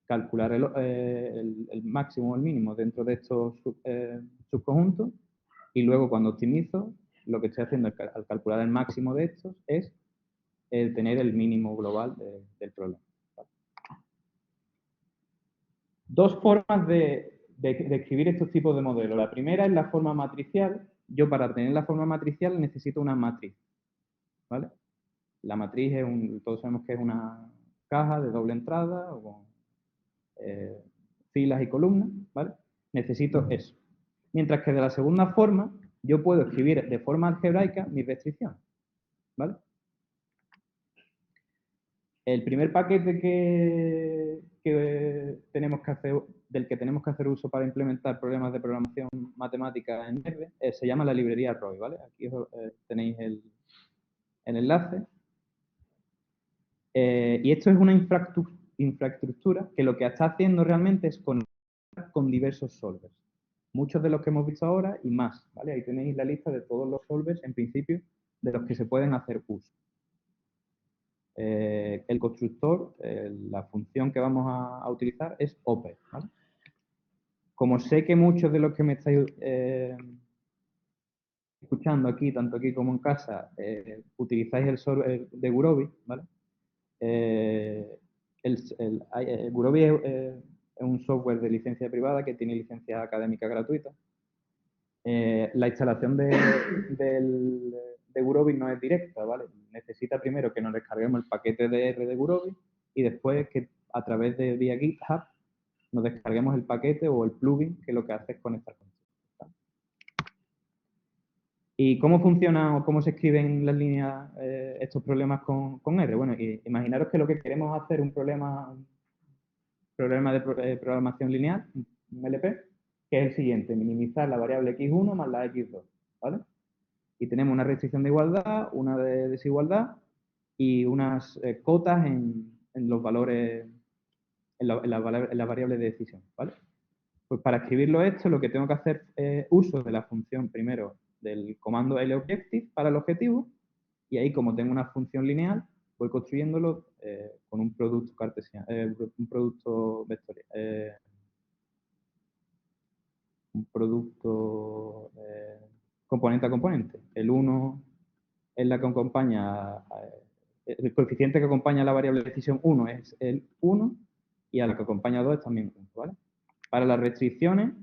calcular el máximo o el mínimo dentro de estos subconjuntos, y luego cuando optimizo, lo que estoy haciendo al calcular el máximo de estos es tener el mínimo global del problema. Dos formas de escribir estos tipos de modelos. La primera es la forma matricial. Yo, para tener la forma matricial, necesito una matriz, ¿vale? La matriz todos sabemos que es una caja de doble entrada, o con filas y columnas, ¿vale? Necesito eso. Mientras que de la segunda forma, yo puedo escribir de forma algebraica mi restricción, ¿vale? El primer paquete del que tenemos que hacer uso para implementar problemas de programación matemática en R se llama la librería Roy, ¿vale? Aquí tenéis el enlace. Y esto es una infraestructura que lo que está haciendo realmente es conectar con diversos solvers. Muchos de los que hemos visto ahora y más, ¿vale? Ahí tenéis la lista de todos los solvers, en principio, de los que se pueden hacer uso. El constructor, la función que vamos a utilizar es OPE, ¿vale? Como sé que muchos de los que me estáis escuchando aquí, tanto aquí como en casa, utilizáis el software de Gurobi, ¿vale? Gurobi es un software de licencia privada que tiene licencia académica gratuita. La instalación de Gurobi no es directa, ¿vale? Necesita primero que nos descarguemos el paquete de R de Gurobi y después que a través de vía GitHub nos descarguemos el paquete o el plugin que lo que hace es conectar con esto. ¿Y cómo funciona o cómo se escriben las líneas estos problemas con R? Bueno, imaginaros que lo que queremos hacer es un problema de programación lineal, un LP, que es el siguiente: minimizar la variable x1 más la x2, ¿vale? Y tenemos una restricción de igualdad, una de desigualdad y unas cotas en los valores, en la variable de decisión, ¿vale? Pues para escribirlo esto, lo que tengo que hacer es uso de la función primero del comando lObjective para el objetivo, y ahí, como tengo una función lineal, voy construyéndolo con un producto cartesiano, un producto vectorial, un producto componente a componente. El 1 es la que acompaña, el coeficiente que acompaña a la variable de decisión 1 es el 1 y a la que acompaña 2 es también 1, ¿vale? Para las restricciones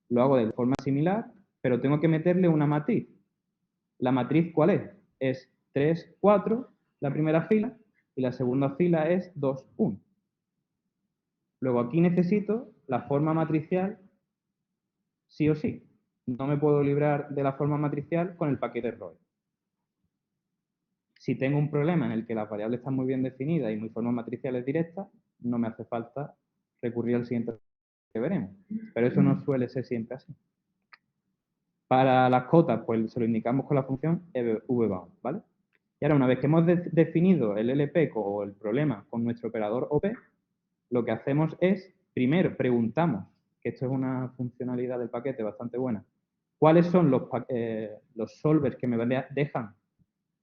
lo hago de forma similar, pero tengo que meterle una matriz. ¿La matriz cuál es? Es 3, 4, la primera fila, y la segunda fila es 2, 1. Luego aquí necesito la forma matricial sí o sí. No me puedo librar de la forma matricial con el paquete Roy. Si tengo un problema en el que las variables están muy bien definidas y mi forma matricial es directa, no me hace falta recurrir al siguiente que veremos. Pero eso no suele ser siempre así. Para las cotas, pues se lo indicamos con la función vbound, ¿vale? Y ahora, una vez que hemos definido el LP o el problema con nuestro operador OP, lo que hacemos es, primero, preguntamos, que esto es una funcionalidad del paquete bastante buena, ¿Cuáles son los solvers que me dejan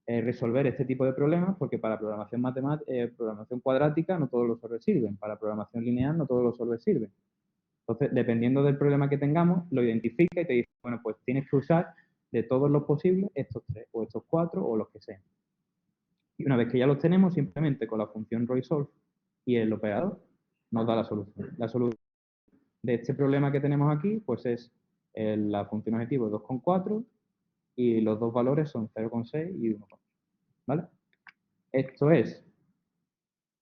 resolver este tipo de problemas? Porque para programación cuadrática no todos los solvers sirven, para programación lineal no todos los solvers sirven. Entonces, dependiendo del problema que tengamos, lo identifica y te dice, bueno, pues tienes que usar de todos los posibles estos 3 o estos 4 o los que sean. Y una vez que ya los tenemos, simplemente con la función ROI-SOLVE y el operador nos da la solución. La solución de este problema que tenemos aquí, pues es la función objetivo 2,4 y los dos valores son 0,6 y 1,8. ¿Vale? Esto es,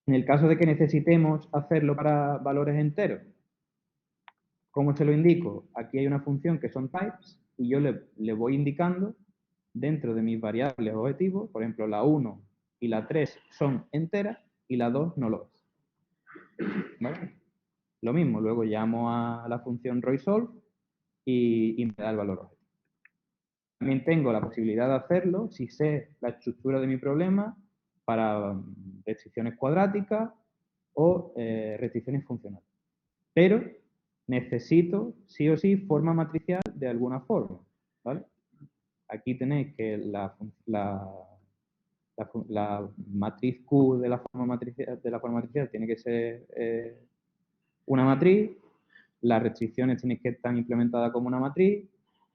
en el caso de que necesitemos hacerlo para valores enteros, ¿cómo se lo indico? Aquí hay una función que son types y yo le voy indicando dentro de mis variables objetivos, por ejemplo, la 1 y la 3 son enteras y la 2 no lo es. ¿Vale? Lo mismo, luego llamo a la función ROI-SOLVE y me da el valor objetivo. También tengo la posibilidad de hacerlo si sé la estructura de mi problema para restricciones cuadráticas o restricciones funcionales. Pero necesito, sí o sí, forma matricial de alguna forma. ¿Vale? Aquí tenéis que la matriz Q de la forma matricial tiene que ser una matriz, las restricciones tienen que estar implementadas como una matriz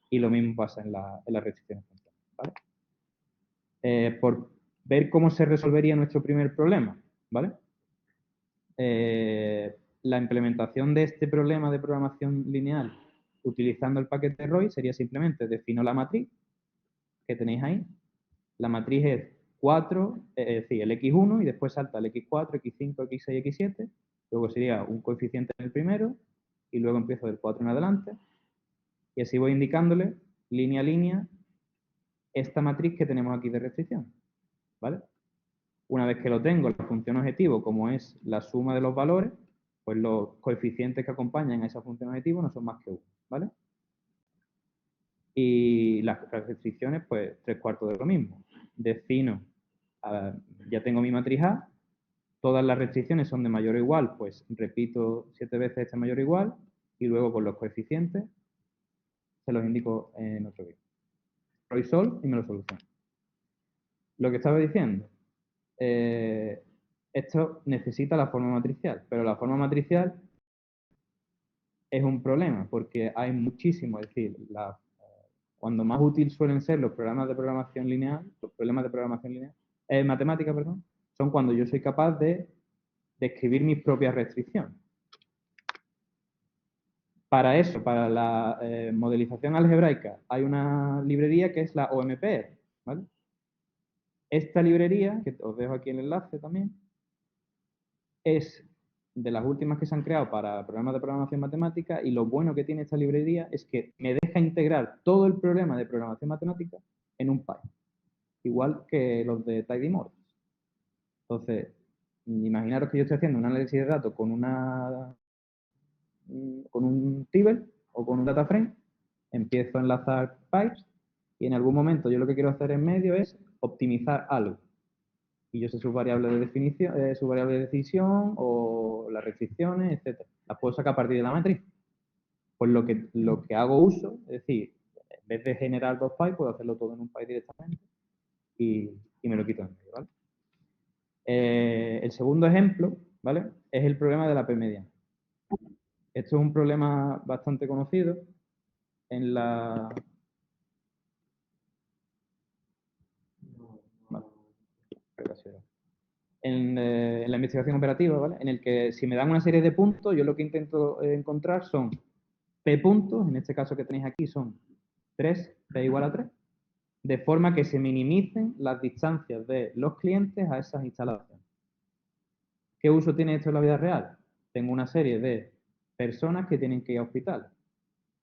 y lo mismo pasa en las restricciones funcionales. ¿Vale? Por ver cómo se resolvería nuestro primer problema, ¿vale? La implementación de este problema de programación lineal utilizando el paquete ROI sería simplemente defino la matriz que tenéis ahí. La matriz es 4, es decir, el x1 y después salta el x4, x5, x6, x7. Luego sería un coeficiente en el primero y luego empiezo del 4 en adelante. Y así voy indicándole, línea a línea, esta matriz que tenemos aquí de restricción. ¿Vale? Una vez que lo tengo, la función objetivo, como es la suma de los valores, pues los coeficientes que acompañan a esa función objetivo no son más que 1. ¿Vale? Y las restricciones, pues 3/4 de lo mismo. Defino, ya tengo mi matriz A, todas las restricciones son de mayor o igual, pues repito 7 veces este mayor o igual, y luego con los coeficientes se los indico en otro vídeo. ROI-SOLVE y me lo soluciona. Lo que estaba diciendo, esto necesita la forma matricial, pero la forma matricial es un problema, porque hay muchísimo, es decir, cuando más útil suelen ser los programas de programación lineal, matemática, perdón, son cuando yo soy capaz de escribir mis propias restricciones. Para eso, para la modelización algebraica, hay una librería que es la OMPR, ¿vale? Esta librería, que os dejo aquí el enlace también, es de las últimas que se han creado para programas de programación matemática, y lo bueno que tiene esta librería es que me deja integrar todo el problema de programación matemática en un Py, igual que los de Tidy Models. Entonces, imaginaros que yo estoy haciendo un análisis de datos con un tibble o con un data frame, empiezo a enlazar pipes y en algún momento yo lo que quiero hacer en medio es optimizar algo. Y yo sé sus variables de definición, su variable de decisión o las restricciones, etc. Las puedo sacar a partir de la matriz. Pues lo que hago uso, es decir, en vez de generar 2 pipes, puedo hacerlo todo en un pipe directamente y me lo quito en medio, ¿vale? El segundo ejemplo, ¿vale? Es el problema de la p-mediana. Esto es un problema bastante conocido en la... Vale. En la investigación operativa, ¿vale? En el que si me dan una serie de puntos, yo lo que intento encontrar son p puntos, en este caso que tenéis aquí son 3, p igual a 3, de forma que se minimicen las distancias de los clientes a esas instalaciones. ¿Qué uso tiene esto en la vida real? Tengo una serie de personas que tienen que ir a hospitales.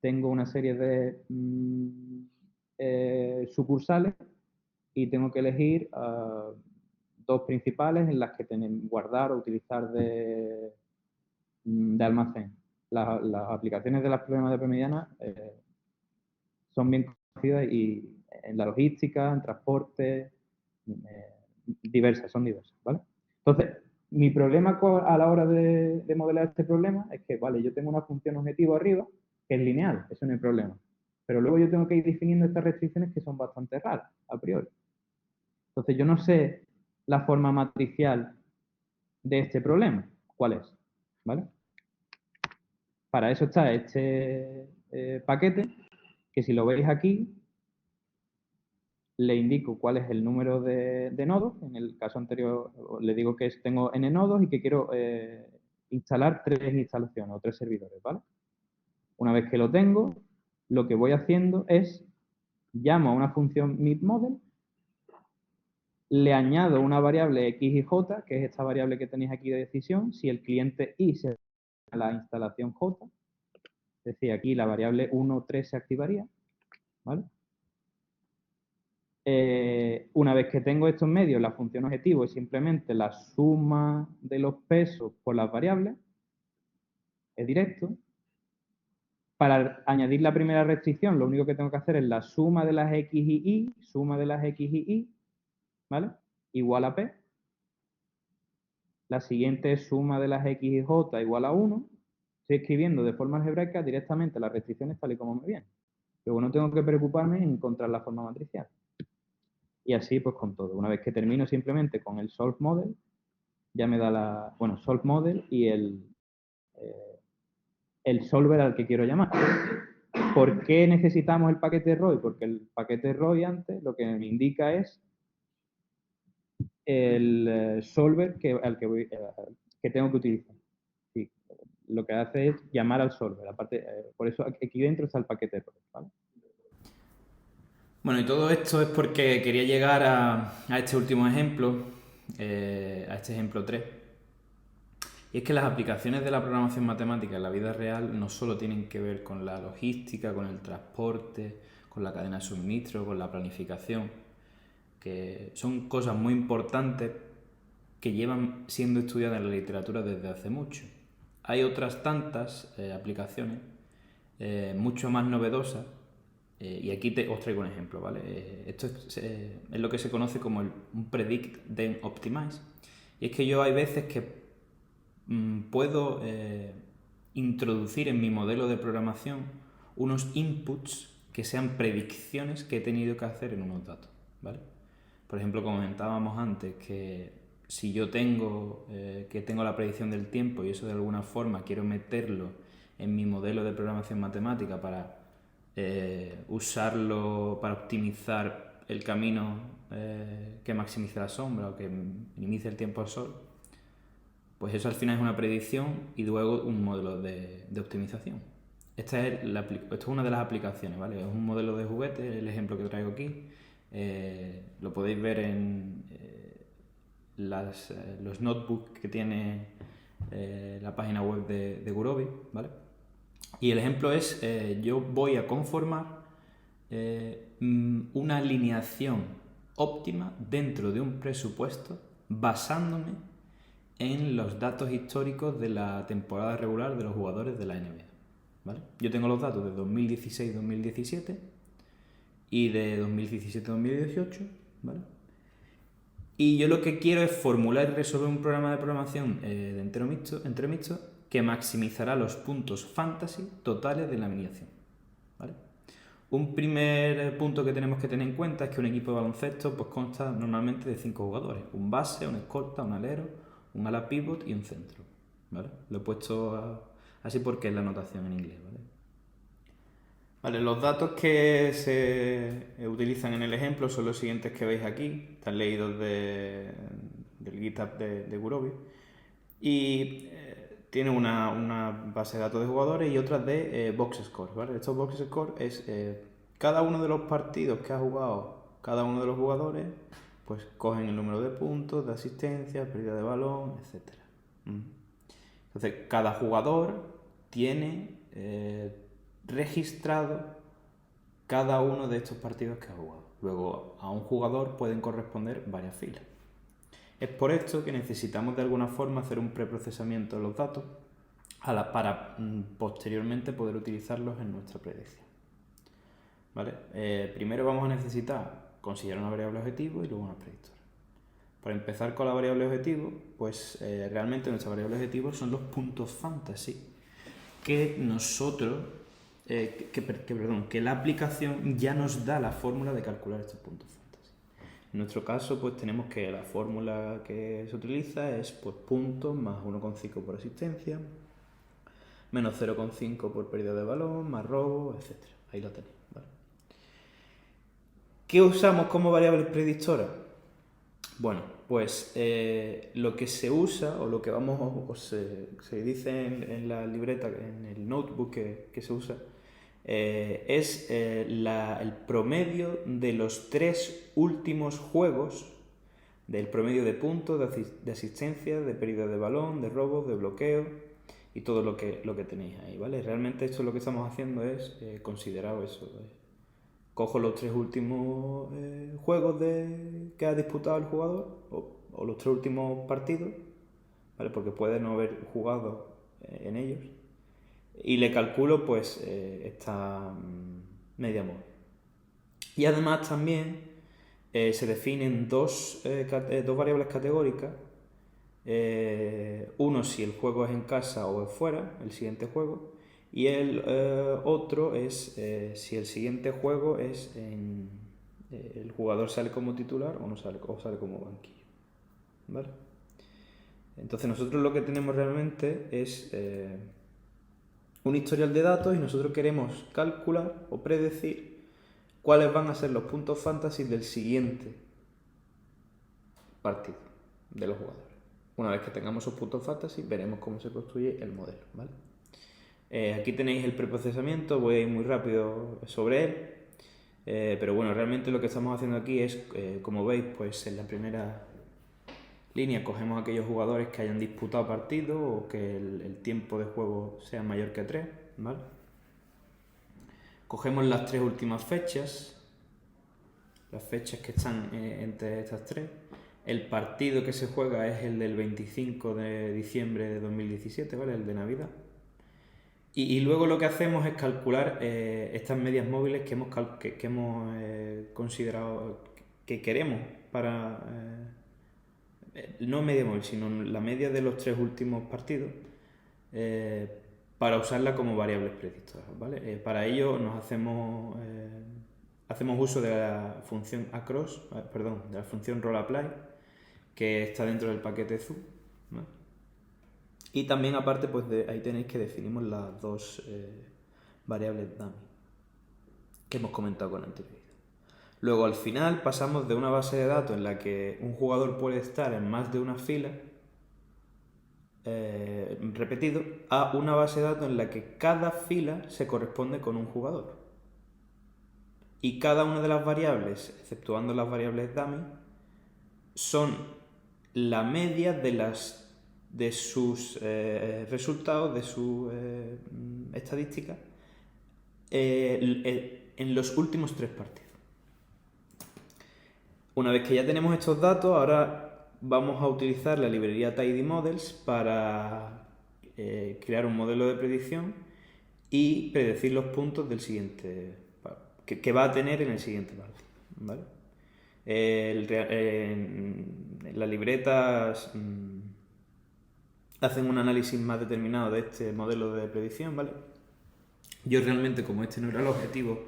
Tengo una serie de sucursales y tengo que elegir 2 principales en las que guardar o utilizar de almacén. Las aplicaciones de las problemas de p-mediana son bien conocidas y en la logística, en transporte, son diversas, ¿vale? Entonces, mi problema a la hora de modelar este problema es que, vale, yo tengo una función objetivo arriba que es lineal, eso no hay problema. Pero luego yo tengo que ir definiendo estas restricciones que son bastante raras, a priori. Entonces yo no sé la forma matricial de este problema. ¿Cuál es? ¿Vale? Para eso está este paquete, que si lo veis aquí, le indico cuál es el número de nodos. En el caso anterior le digo que tengo n nodos y que quiero instalar 3 instalaciones o 3 servidores, ¿vale? Una vez que lo tengo, lo que voy haciendo es llamo a una función mipModel, le añado una variable x y j, que es esta variable que tenéis aquí de decisión, si el cliente i se a la instalación j, es decir, aquí la variable 1, 3 se activaría, ¿vale? Una vez que tengo estos medios, la función objetivo es simplemente la suma de los pesos por las variables, es directo. Para añadir la primera restricción, lo único que tengo que hacer es la suma de las x y y, suma de las x y y, ¿vale? Igual a p. La siguiente es suma de las x y j igual a 1. Estoy escribiendo de forma algebraica directamente las restricciones tal y como me vienen. Luego no tengo que preocuparme en encontrar la forma matricial. Y así pues con todo. Una vez que termino simplemente con el solve model, ya me da la, bueno, solve model y el solver al que quiero llamar. ¿Por qué necesitamos el paquete ROI? Porque el paquete ROI antes lo que me indica es el solver que tengo que utilizar. Sí, lo que hace es llamar al solver. Aparte, por eso aquí dentro está el paquete ROI, ¿vale? Bueno, y todo esto es porque quería llegar a este último ejemplo, a este ejemplo 3. Y es que las aplicaciones de la programación matemática en la vida real no solo tienen que ver con la logística, con el transporte, con la cadena de suministro, con la planificación, que son cosas muy importantes que llevan siendo estudiadas en la literatura desde hace mucho. Hay otras tantas aplicaciones mucho más novedosas. Y aquí os traigo un ejemplo, ¿vale? Esto es lo que se conoce como un predict then optimize. Y es que yo hay veces que puedo introducir en mi modelo de programación unos inputs que sean predicciones que he tenido que hacer en unos datos, ¿vale? Por ejemplo, comentábamos antes que si yo tengo la predicción del tiempo y eso de alguna forma quiero meterlo en mi modelo de programación matemática para usarlo para optimizar el camino que maximice la sombra o que minimice el tiempo al sol, pues eso al final es una predicción y luego un modelo de optimización. Esto es una de las aplicaciones, ¿vale? Es un modelo de juguete, el ejemplo que traigo aquí. Lo podéis ver en los notebooks que tiene la página web de Gurobi, ¿vale? Y el ejemplo es, yo voy a conformar una alineación óptima dentro de un presupuesto basándome en los datos históricos de la temporada regular de los jugadores de la NBA, ¿vale? Yo tengo los datos de 2016-2017 y de 2017-2018, ¿vale? Y yo lo que quiero es formular y resolver un programa de programación de entero mixto que maximizará los puntos fantasy totales de la alineación, ¿vale? Un primer punto que tenemos que tener en cuenta es que un equipo de baloncesto pues, consta normalmente de 5 jugadores: un base, un escolta, un alero, un ala pivot y un centro, ¿vale? Lo he puesto así porque es la notación en inglés, ¿vale? Vale, los datos que se utilizan en el ejemplo son los siguientes que veis aquí, están leídos del GitHub de Gurobi, y tiene una base de datos de jugadores y otras de box score, ¿vale? Estos box score es cada uno de los partidos que ha jugado cada uno de los jugadores, pues cogen el número de puntos, de asistencia, pérdida de balón, etc. Entonces, cada jugador tiene registrado cada uno de estos partidos que ha jugado. Luego, a un jugador pueden corresponder varias filas. Es por esto que necesitamos de alguna forma hacer un preprocesamiento de los datos para posteriormente poder utilizarlos en nuestra predicción, ¿vale? Primero vamos a necesitar considerar una variable objetivo y luego una predictora. Para empezar con la variable objetivo, pues realmente nuestra variable objetivo son los puntos fantasy que nosotros que la aplicación ya nos da la fórmula de calcular estos puntos fantasy. En nuestro caso, pues tenemos que la fórmula que se utiliza es pues, puntos más 1,5 por asistencia, menos 0,5 por pérdida de balón, más robo, etc. Ahí lo tenéis, ¿vale? ¿Qué usamos como variables predictoras? Bueno, pues lo que se usa, o lo que vamos, o se dice en la libreta, en el notebook que se usa, es el promedio de los 3 últimos juegos, del promedio de puntos, de asistencia, de pérdida de balón, de robo, de bloqueo y todo lo que tenéis ahí, ¿vale? Realmente esto lo que estamos haciendo es considerar eso. Cojo los 3 últimos juegos que ha disputado el jugador o los 3 últimos partidos, ¿vale? Porque puede no haber jugado en ellos, y le calculo pues esta media móvil. Y además también se definen dos variables categóricas. Uno si el juego es en casa o es fuera, el siguiente juego, y el otro es si el siguiente juego es el jugador sale como titular o no sale, o sale como banquillo, ¿vale? Entonces nosotros lo que tenemos realmente es un historial de datos y nosotros queremos calcular o predecir cuáles van a ser los puntos fantasy del siguiente partido de los jugadores. Una vez que tengamos esos puntos fantasy, veremos cómo se construye el modelo, ¿vale? Aquí tenéis el preprocesamiento, voy a ir muy rápido sobre él, pero bueno, realmente lo que estamos haciendo aquí es, como veis, pues en la primera línea cogemos aquellos jugadores que hayan disputado partidos o que el tiempo de juego sea mayor que 3, ¿vale? Cogemos las 3 últimas fechas, las fechas que están entre estas 3. El partido que se juega es el del 25 de diciembre de 2017, ¿vale? El de Navidad. Y luego lo que hacemos es calcular estas medias móviles que hemos considerado que queremos para... no media móvil, sino la media de los 3 últimos partidos, para usarla como variables predictoras, ¿vale? Para ello hacemos uso de la función de la función rollApply, que está dentro del paquete Zoo, ¿vale? Y también aparte, pues ahí tenéis que definimos las 2 variables dummy que hemos comentado con anterioridad. Luego al final pasamos de una base de datos en la que un jugador puede estar en más de una fila repetido, a una base de datos en la que cada fila se corresponde con un jugador. Y cada una de las variables, exceptuando las variables dummy, son la media de sus resultados, de sus estadísticas en los últimos 3 partidos. Una vez que ya tenemos estos datos, ahora vamos a utilizar la librería TidyModels para crear un modelo de predicción y predecir los puntos del siguiente que va a tener en el siguiente partido, ¿vale? Las libretas hacen un análisis más determinado de este modelo de predicción, ¿vale? Yo realmente, como este no era el objetivo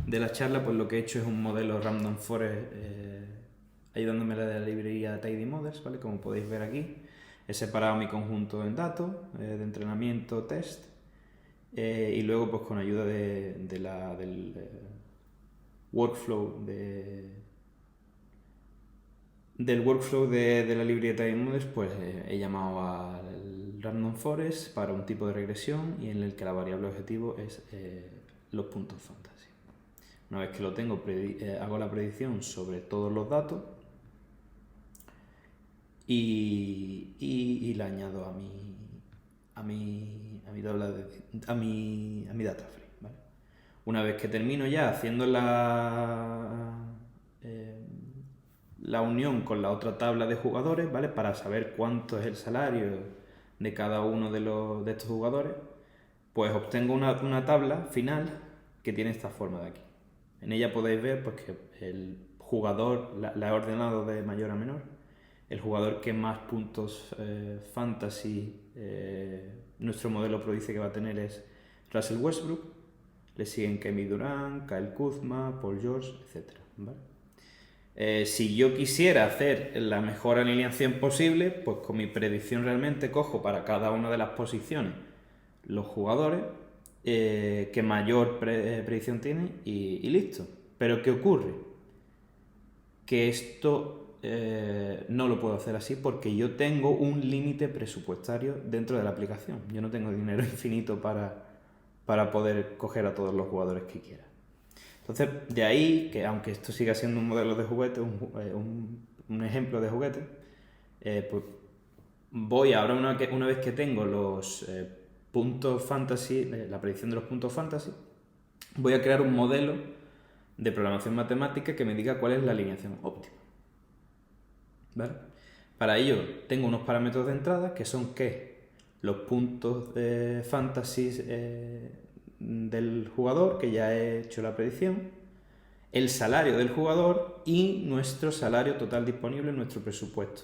de la charla, pues lo que he hecho es un modelo Random Forest ayudándome de la librería TidyModels, ¿vale? Como podéis ver aquí, he separado mi conjunto en datos de entrenamiento, test, y luego pues con ayuda del workflow de la librería TidyModels, pues he llamado al Random Forest para un tipo de regresión y en el que la variable objetivo es los puntos fantasy. Una vez que lo tengo, hago la predicción sobre todos los datos y la añado a mi data frame, ¿vale? Una vez que termino ya haciendo la unión con la otra tabla de jugadores, ¿vale? Para saber cuánto es el salario de cada uno de estos jugadores, pues obtengo una tabla final que tiene esta forma de aquí. En ella podéis ver pues, que el jugador, la he ordenado de mayor a menor, el jugador que más puntos fantasy nuestro modelo predice que va a tener es Russell Westbrook, Le siguen Kevin Durant, Kyle Kuzma, Paul George, etc. ¿Vale? Si yo quisiera hacer la mejor alineación posible, pues con mi predicción realmente cojo para cada una de las posiciones los jugadores que mayor predicción tienen y listo. Pero ¿qué ocurre? Que esto no lo puedo hacer así porque yo tengo un límite presupuestario dentro de la aplicación. Yo no tengo dinero infinito para poder coger a todos los jugadores que quiera. Entonces, de ahí que aunque esto siga siendo un modelo de juguete, un ejemplo de juguete, pues voy ahora una vez que tengo los puntos fantasy, la predicción de los puntos fantasy, voy a crear un modelo de programación matemática que me diga cuál es la alineación óptima. ¿Vale? Para ello tengo unos parámetros de entrada que son los puntos fantasy del jugador, que ya he hecho la predicción, el salario del jugador y nuestro salario total disponible, nuestro presupuesto.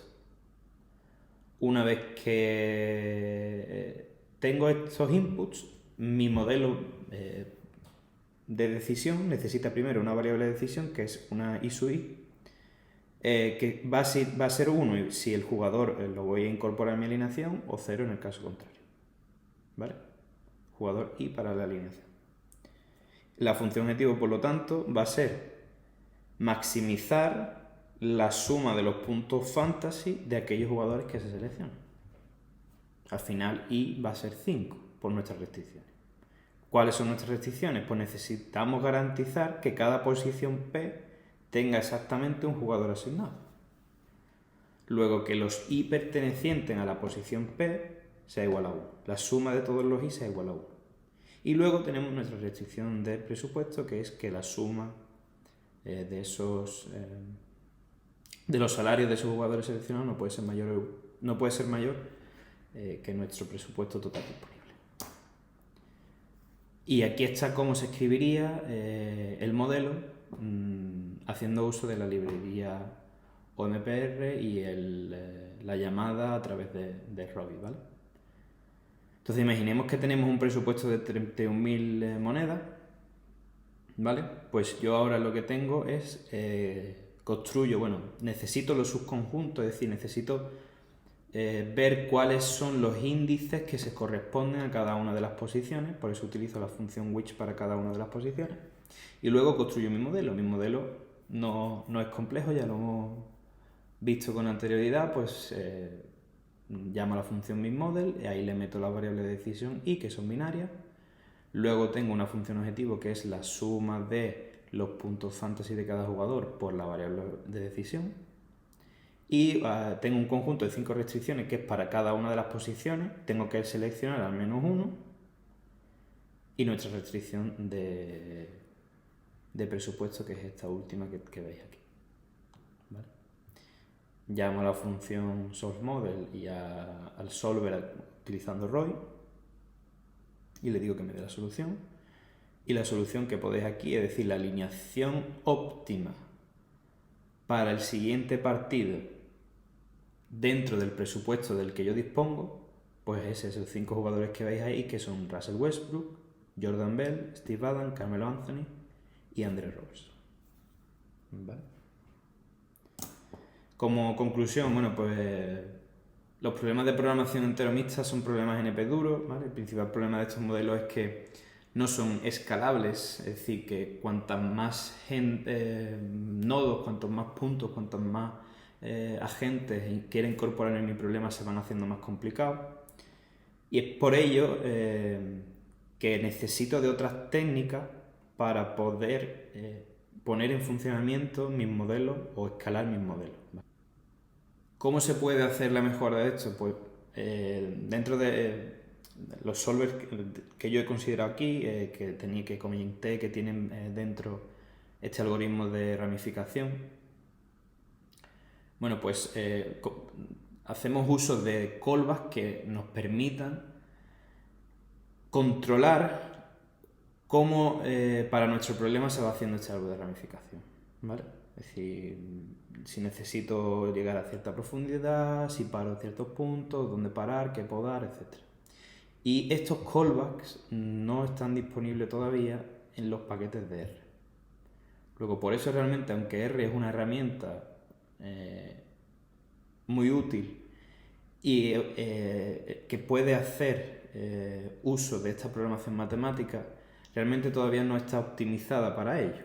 Una vez que tengo estos inputs, mi modelo de decisión necesita primero una variable de decisión que es una I sub i, que va a ser 1 si el jugador lo voy a incorporar en mi alineación o 0 en el caso contrario. ¿Vale? Jugador i para la alineación. La función objetivo, por lo tanto, va a ser maximizar la suma de los puntos fantasy de aquellos jugadores que se seleccionan. Al final i va a ser 5 por nuestras restricciones. ¿Cuáles son nuestras restricciones? Pues necesitamos garantizar que cada posición P tenga exactamente un jugador asignado. Luego que los i pertenecientes a la posición P sea igual a 1. La suma de todos los i sea igual a 1. Y luego tenemos nuestra restricción del presupuesto, que es que la suma de los salarios de esos jugadores seleccionados no puede ser mayor que nuestro presupuesto total disponible. Y aquí está cómo se escribiría el modelo haciendo uso de la librería OMPR y la llamada a través de Robbie, ¿vale? Entonces imaginemos que tenemos un presupuesto de 31.000 monedas, ¿vale? Pues yo ahora lo que tengo es, necesito los subconjuntos, es decir, necesito ver cuáles son los índices que se corresponden a cada una de las posiciones, por eso utilizo la función which para cada una de las posiciones, y luego construyo mi modelo. Mi modelo no es complejo, ya lo hemos visto con anterioridad, pues llamo a la función misModel y ahí le meto las variables de decisión i, que son binarias. Luego tengo una función objetivo que es la suma de los puntos fantasy de cada jugador por la variable de decisión. Y tengo un conjunto de 5 restricciones que es para cada una de las posiciones. Tengo que seleccionar al menos uno. Y nuestra restricción de presupuesto, que es esta última que veis aquí. ¿Vale? Llamo a la función sourceModel y al solver utilizando Roy. Y le digo que me dé la solución. Y la solución que podéis aquí, es decir, la alineación óptima para el siguiente partido dentro del presupuesto del que yo dispongo, pues es esos 5 jugadores que veis ahí, que son Russell Westbrook, Jordan Bell, Steve Adams, Carmelo Anthony y Andre Robertson. ¿Vale? Como conclusión, los problemas de programación entero mixta son problemas NP duros, ¿vale? El principal problema de estos modelos es que no son escalables, es decir, que cuantas más nodos, cuantos más puntos, cuantos más agentes quiera incorporar en mi problema se van haciendo más complicados. Y es por ello que necesito de otras técnicas para poder poner en funcionamiento mis modelos o escalar mis modelos. ¿Cómo se puede hacer la mejora de esto? Pues dentro de los solvers que yo he considerado aquí, que comenté que tienen dentro este algoritmo de ramificación, hacemos uso de callbacks que nos permitan controlar cómo para nuestro problema se va haciendo este árbol de ramificación, ¿vale? Es decir, si necesito llegar a cierta profundidad, si paro en ciertos puntos, dónde parar, qué podar, etc. Y estos callbacks no están disponibles todavía en los paquetes de R. Luego, por eso realmente, aunque R es una herramienta muy útil y que puede hacer uso de esta programación matemática, realmente todavía no está optimizada para ello,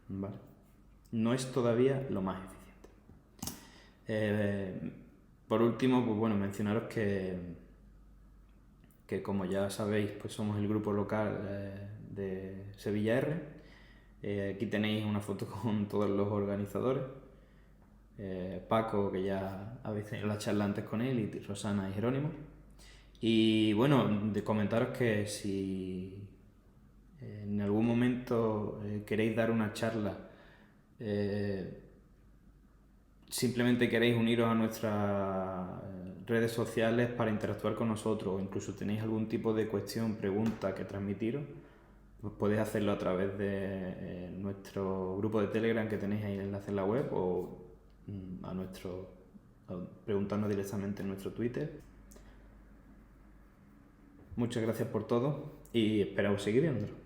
¿vale? No es todavía lo más eficiente. Por último, pues bueno, mencionaros que como ya sabéis, pues somos el grupo local de Sevilla R. Aquí tenéis una foto con todos los organizadores. Paco, que ya habéis tenido la charla antes con él, y Rosana y Jerónimo. Y bueno, de comentaros que si en algún momento queréis dar una charla, simplemente queréis uniros a nuestras redes sociales para interactuar con nosotros, o incluso tenéis algún tipo de cuestión, pregunta que transmitiros, pues podéis hacerlo a través de nuestro grupo de Telegram, que tenéis ahí el enlace en la web, o preguntarnos directamente en nuestro Twitter. Muchas gracias por todo y esperamos seguir viéndolo.